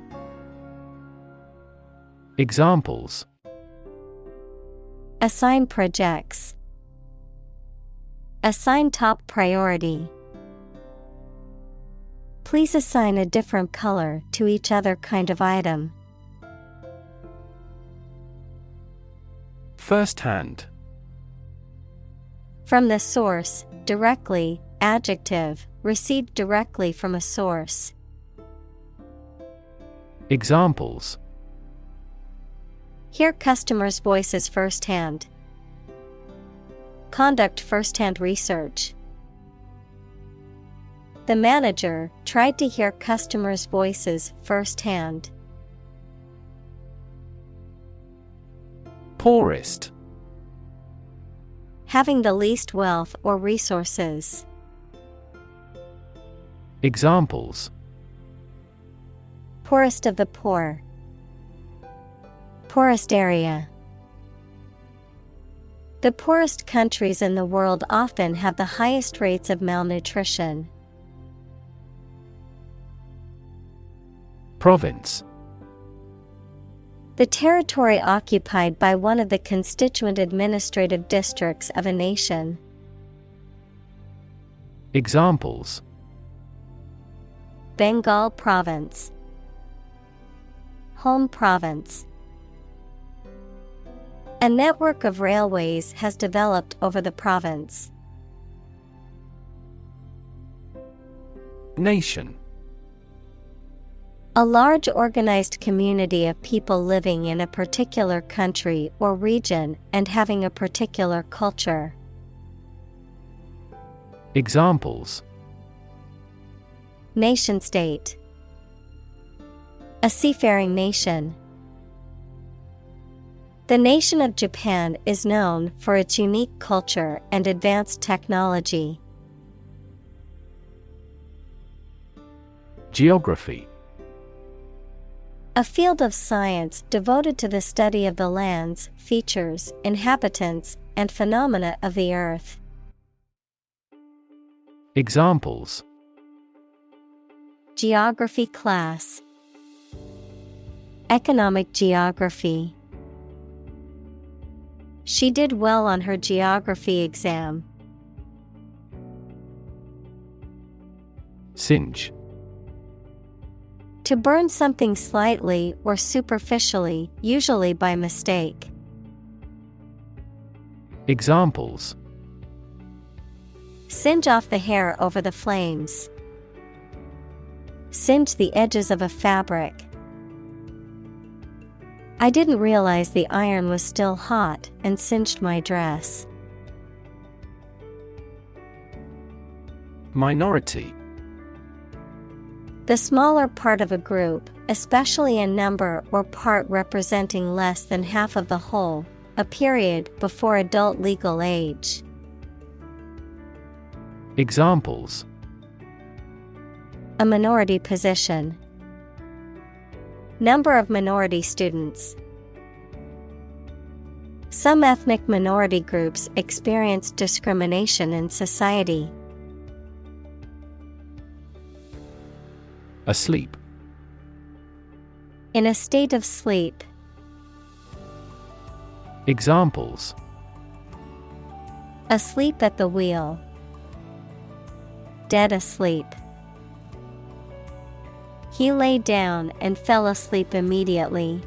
Assign projects. Assign top priority. Please assign a different color to each other kind of item. First-hand. From the source, directly, adjective, received directly from a source. Examples: Hear customers' voices firsthand. Conduct firsthand research. The manager tried to hear customers' voices firsthand. Poorest. Having the least wealth or resources. Examples: Poorest of the poor. Poorest area. The poorest countries in the world often have the highest rates of malnutrition. Province. The territory occupied by one of the constituent administrative districts of a nation. Examples: Bengal Province. Home Province. A network of railways has developed over the province. Nation. A large organized community of people living in a particular country or region and having a particular culture. Examples: Nation-state. A seafaring nation. The nation of Japan is known for its unique culture and advanced technology. Geography. A field of science devoted to the study of the lands, features, inhabitants, and phenomena of the earth. Examples: Geography class. Economic geography. She did well on her geography exam. Singe. To burn something slightly or superficially, usually by mistake. Examples: Singe off the hair over the flames. Singe the edges of a fabric. I didn't realize the iron was still hot and singed my dress. Minority. The smaller part of a group, especially a number or part representing less than half of the whole, a period before adult legal age. Examples: A minority position. Number of minority students. Some ethnic minority groups experience discrimination in society. Asleep. In a state of sleep. Examples: Asleep at the wheel. Dead asleep. He lay down and fell asleep immediately.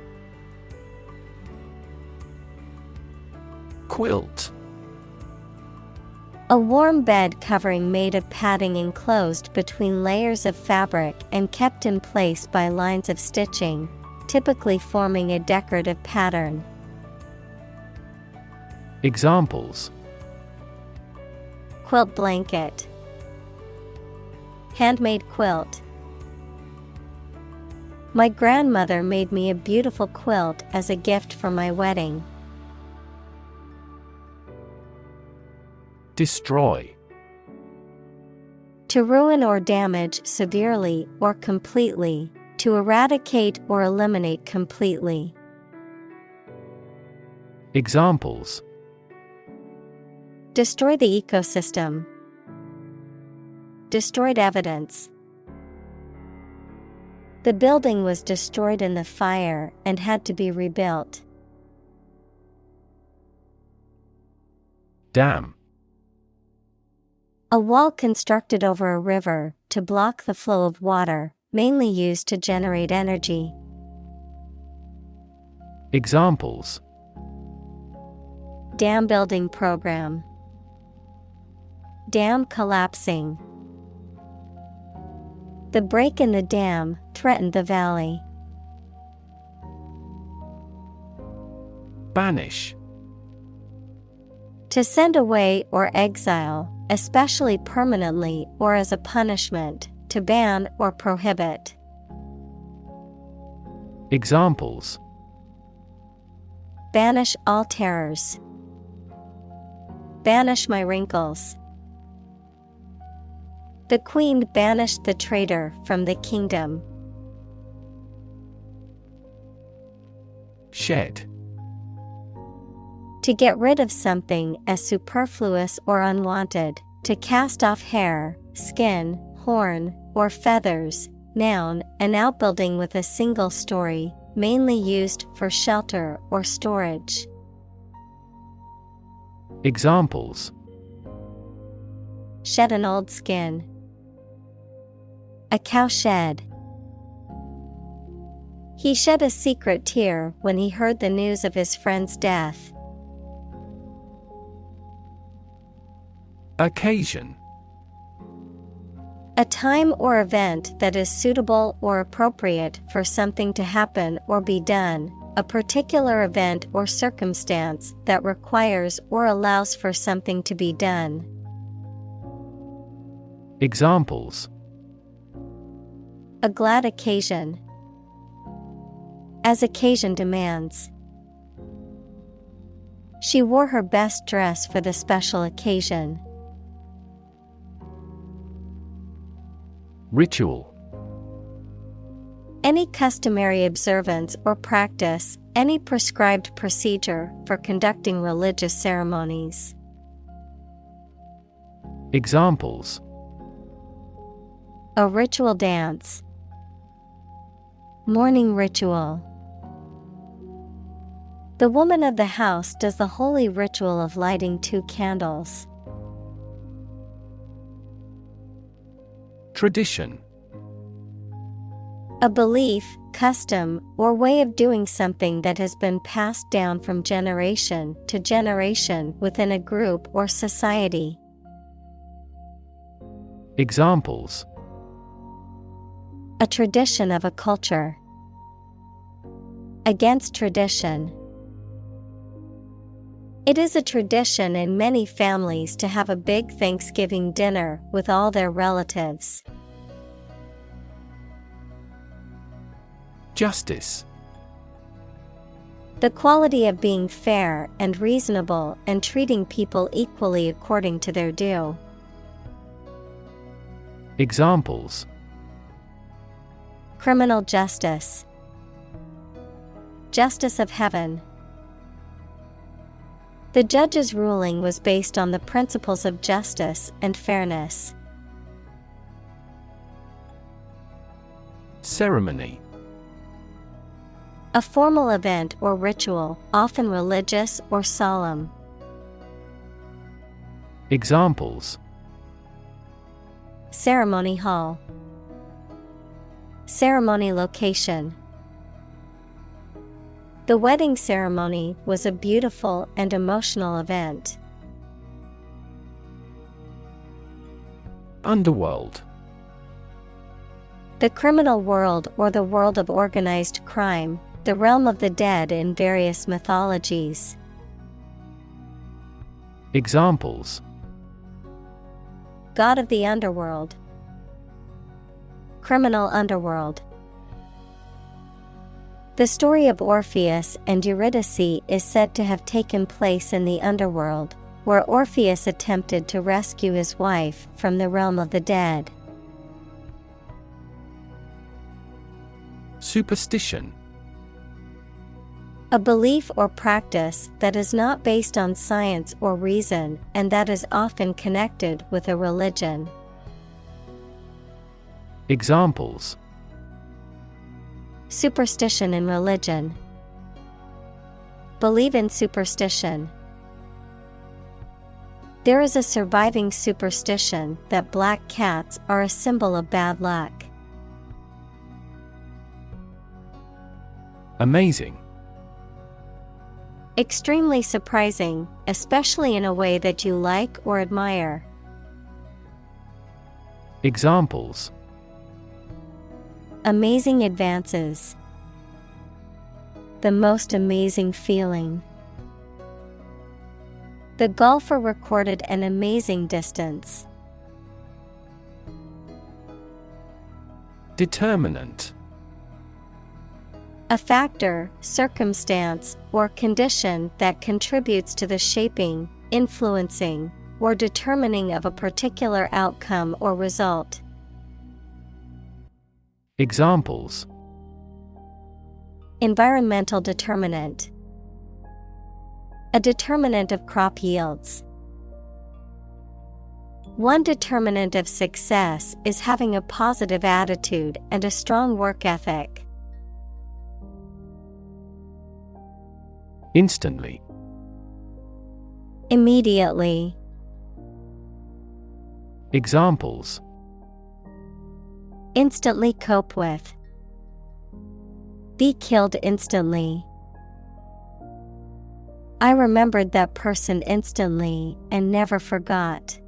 Quilt. A warm bed covering made of padding enclosed between layers of fabric and kept in place by lines of stitching, typically forming a decorative pattern. Examples: Quilt blanket. Handmade quilt. My grandmother made me a beautiful quilt as a gift for my wedding. Destroy. To ruin or damage severely or completely, to eradicate or eliminate completely. Examples: Destroy the ecosystem. Destroyed evidence. The building was destroyed in the fire and had to be rebuilt. Dam. A wall constructed over a river to block the flow of water, mainly used to generate energy. Examples: Dam building program. Dam collapsing. The break in the dam threatened the valley. Banish. To send away or exile, especially permanently or as a punishment, to ban or prohibit. Examples: Banish all terrors. Banish my wrinkles. The queen banished the traitor from the kingdom. Shed. To get rid of something as superfluous or unwanted, to cast off hair, skin, horn, or feathers. Noun, an outbuilding with a single story, mainly used for shelter or storage. Examples: Shed an old skin. A cow shed. He shed a secret tear when he heard the news of his friend's death. Occasion. A time or event that is suitable or appropriate for something to happen or be done, a particular event or circumstance that requires or allows for something to be done. Examples: A glad occasion. As occasion demands. She wore her best dress for the special occasion. Ritual. Any customary observance or practice, any prescribed procedure for conducting religious ceremonies. Examples: A ritual dance. Morning ritual. The woman of the house does the holy ritual of lighting 2 candles. Tradition. A belief, custom, or way of doing something that has been passed down from generation to generation within a group or society. Examples: A tradition of a culture. Against tradition. It is a tradition in many families to have a big Thanksgiving dinner with all their relatives. Justice. The quality of being fair and reasonable and treating people equally according to their due. Examples: Criminal justice. Justice of heaven. The judge's ruling was based on the principles of justice and fairness. Ceremony. A formal event or ritual, often religious or solemn. Examples: Ceremony hall. Ceremony location. The wedding ceremony was a beautiful and emotional event. Underworld. The criminal world or the world of organized crime, the realm of the dead in various mythologies. Examples: God of the underworld. Criminal underworld. The story of Orpheus and Eurydice is said to have taken place in the underworld, where Orpheus attempted to rescue his wife from the realm of the dead. Superstition. A belief or practice that is not based on science or reason and that is often connected with a religion. Examples: Superstition in religion. Believe in superstition. There is a surviving superstition that black cats are a symbol of bad luck. Amazing. Extremely surprising, especially in a way that you like or admire. Examples: Amazing advances. The most amazing feeling. The golfer recorded an amazing distance. Determinant. A factor, circumstance, or condition that contributes to the shaping, influencing, or determining of a particular outcome or result. Examples: Environmental determinant. A determinant of crop yields. One determinant of success is having a positive attitude and a strong work ethic. Instantly. Immediately. Examples: Instantly cope with. Be killed instantly. I remembered that person instantly and never forgot.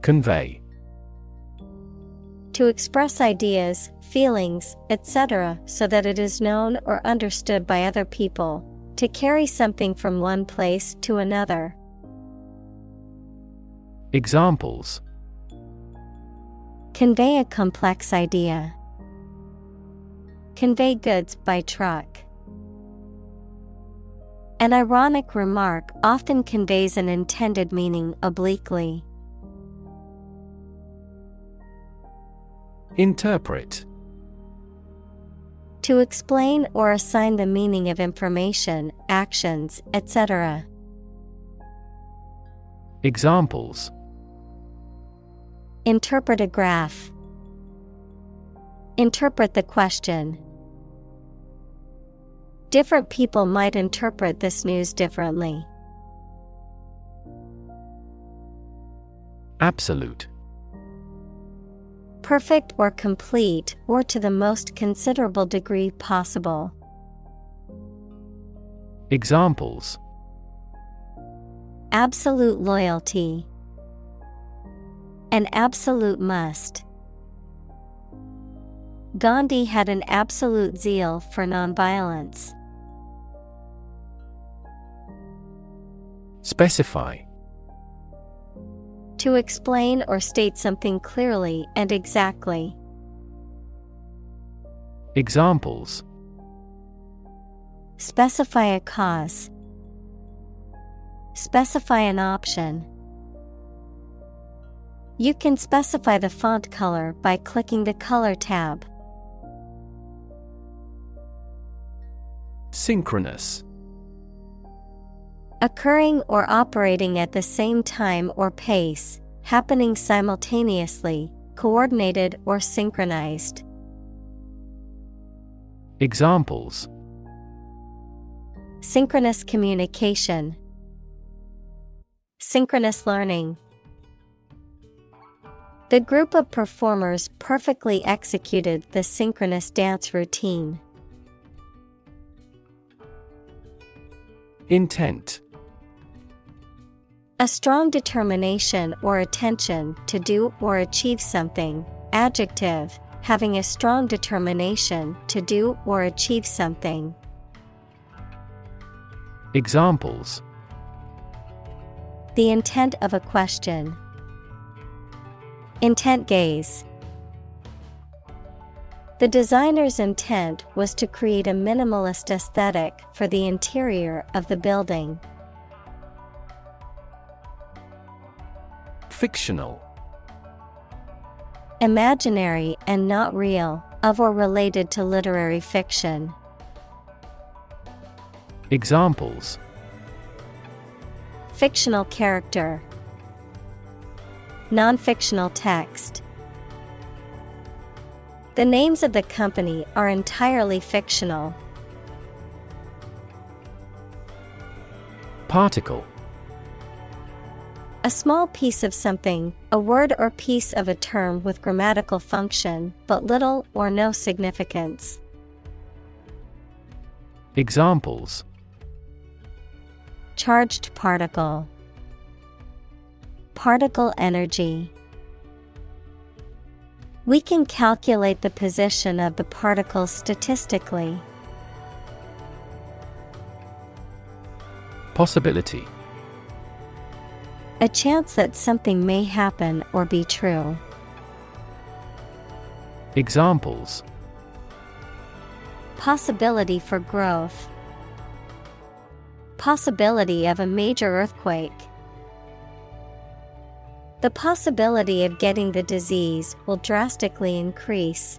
Convey. To express ideas, feelings, etc., so that it is known or understood by other people. To carry something from one place to another. Examples: Convey a complex idea. Convey goods by truck. An ironic remark often conveys an intended meaning obliquely. Interpret. To explain or assign the meaning of information, actions, etc. Examples: Interpret a graph. Interpret the question. Different people might interpret this news differently. Absolute. Perfect or complete, or to the most considerable degree possible. Examples: Absolute loyalty. An absolute must. Gandhi had an absolute zeal for nonviolence. Specify. To explain or state something clearly and exactly. Examples: Specify a cause. Specify an option. You can specify the font color by clicking the Color tab. Synchronous. Occurring or operating at the same time or pace, happening simultaneously, coordinated or synchronized. Examples: Synchronous communication. Synchronous learning. The group of performers perfectly executed the synchronous dance routine. Intent. A strong determination or attention to do or achieve something. Adjective, having a strong determination to do or achieve something. Examples: The intent of a question. Intent gaze. The designer's intent was to create a minimalist aesthetic for the interior of the building. Fictional. Imaginary and not real, of or related to literary fiction. Examples: Fictional character. Non-fictional text. The names of the company are entirely fictional. Particle. A small piece of something, a word or piece of a term with grammatical function, but little or no significance. Examples: Charged particle. Particle energy. We can calculate the position of the particles statistically. Possibility. A chance that something may happen or be true. Examples: Possibility for growth. Possibility of a major earthquake. The possibility of getting the disease will drastically increase.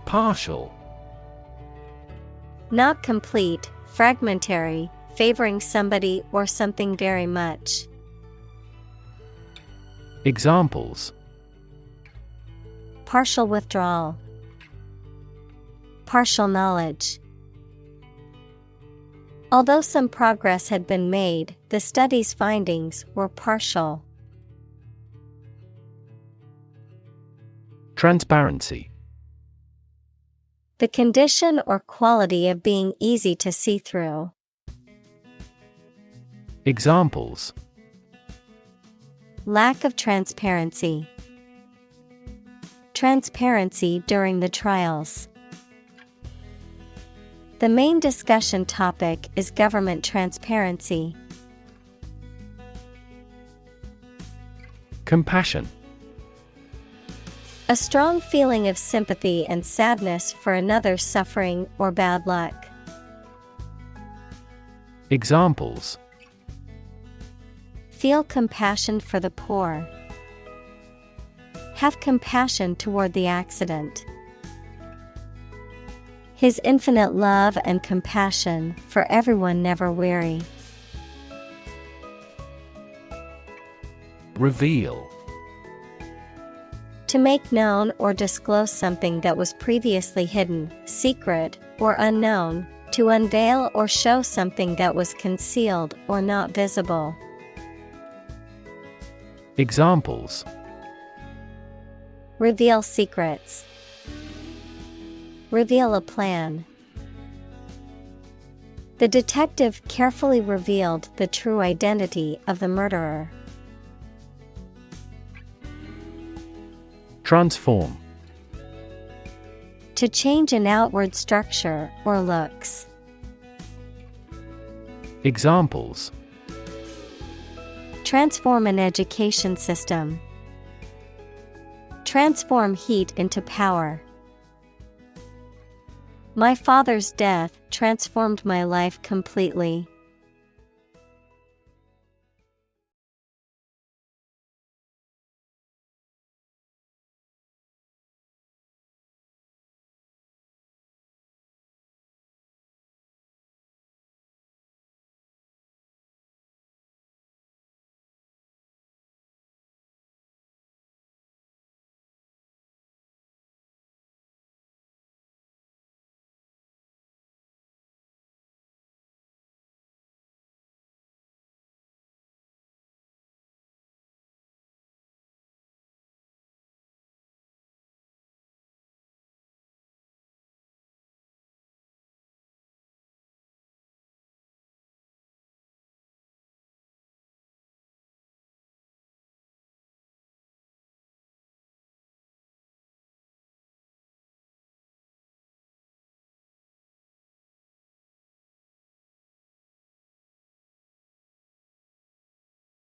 Partial. Not complete, fragmentary, favoring somebody or something very much. Examples: Partial withdrawal. Partial knowledge. Although some progress had been made, the study's findings were partial. Transparency. The condition or quality of being easy to see through. Examples: Lack of transparency. Transparency during the trials. The main discussion topic is government transparency. Compassion. A strong feeling of sympathy and sadness for another's suffering or bad luck. Examples: Feel compassion for the poor. Have compassion toward the accident. His infinite love and compassion for everyone never weary. Reveal. To make known or disclose something that was previously hidden, secret, or unknown. To unveil or show something that was concealed or not visible. Examples: Reveal secrets. Reveal a plan. The detective carefully revealed the true identity of the murderer. Transform. To change an outward structure or looks. Examples: Transform an education system. Transform heat into power. My father's death transformed my life completely.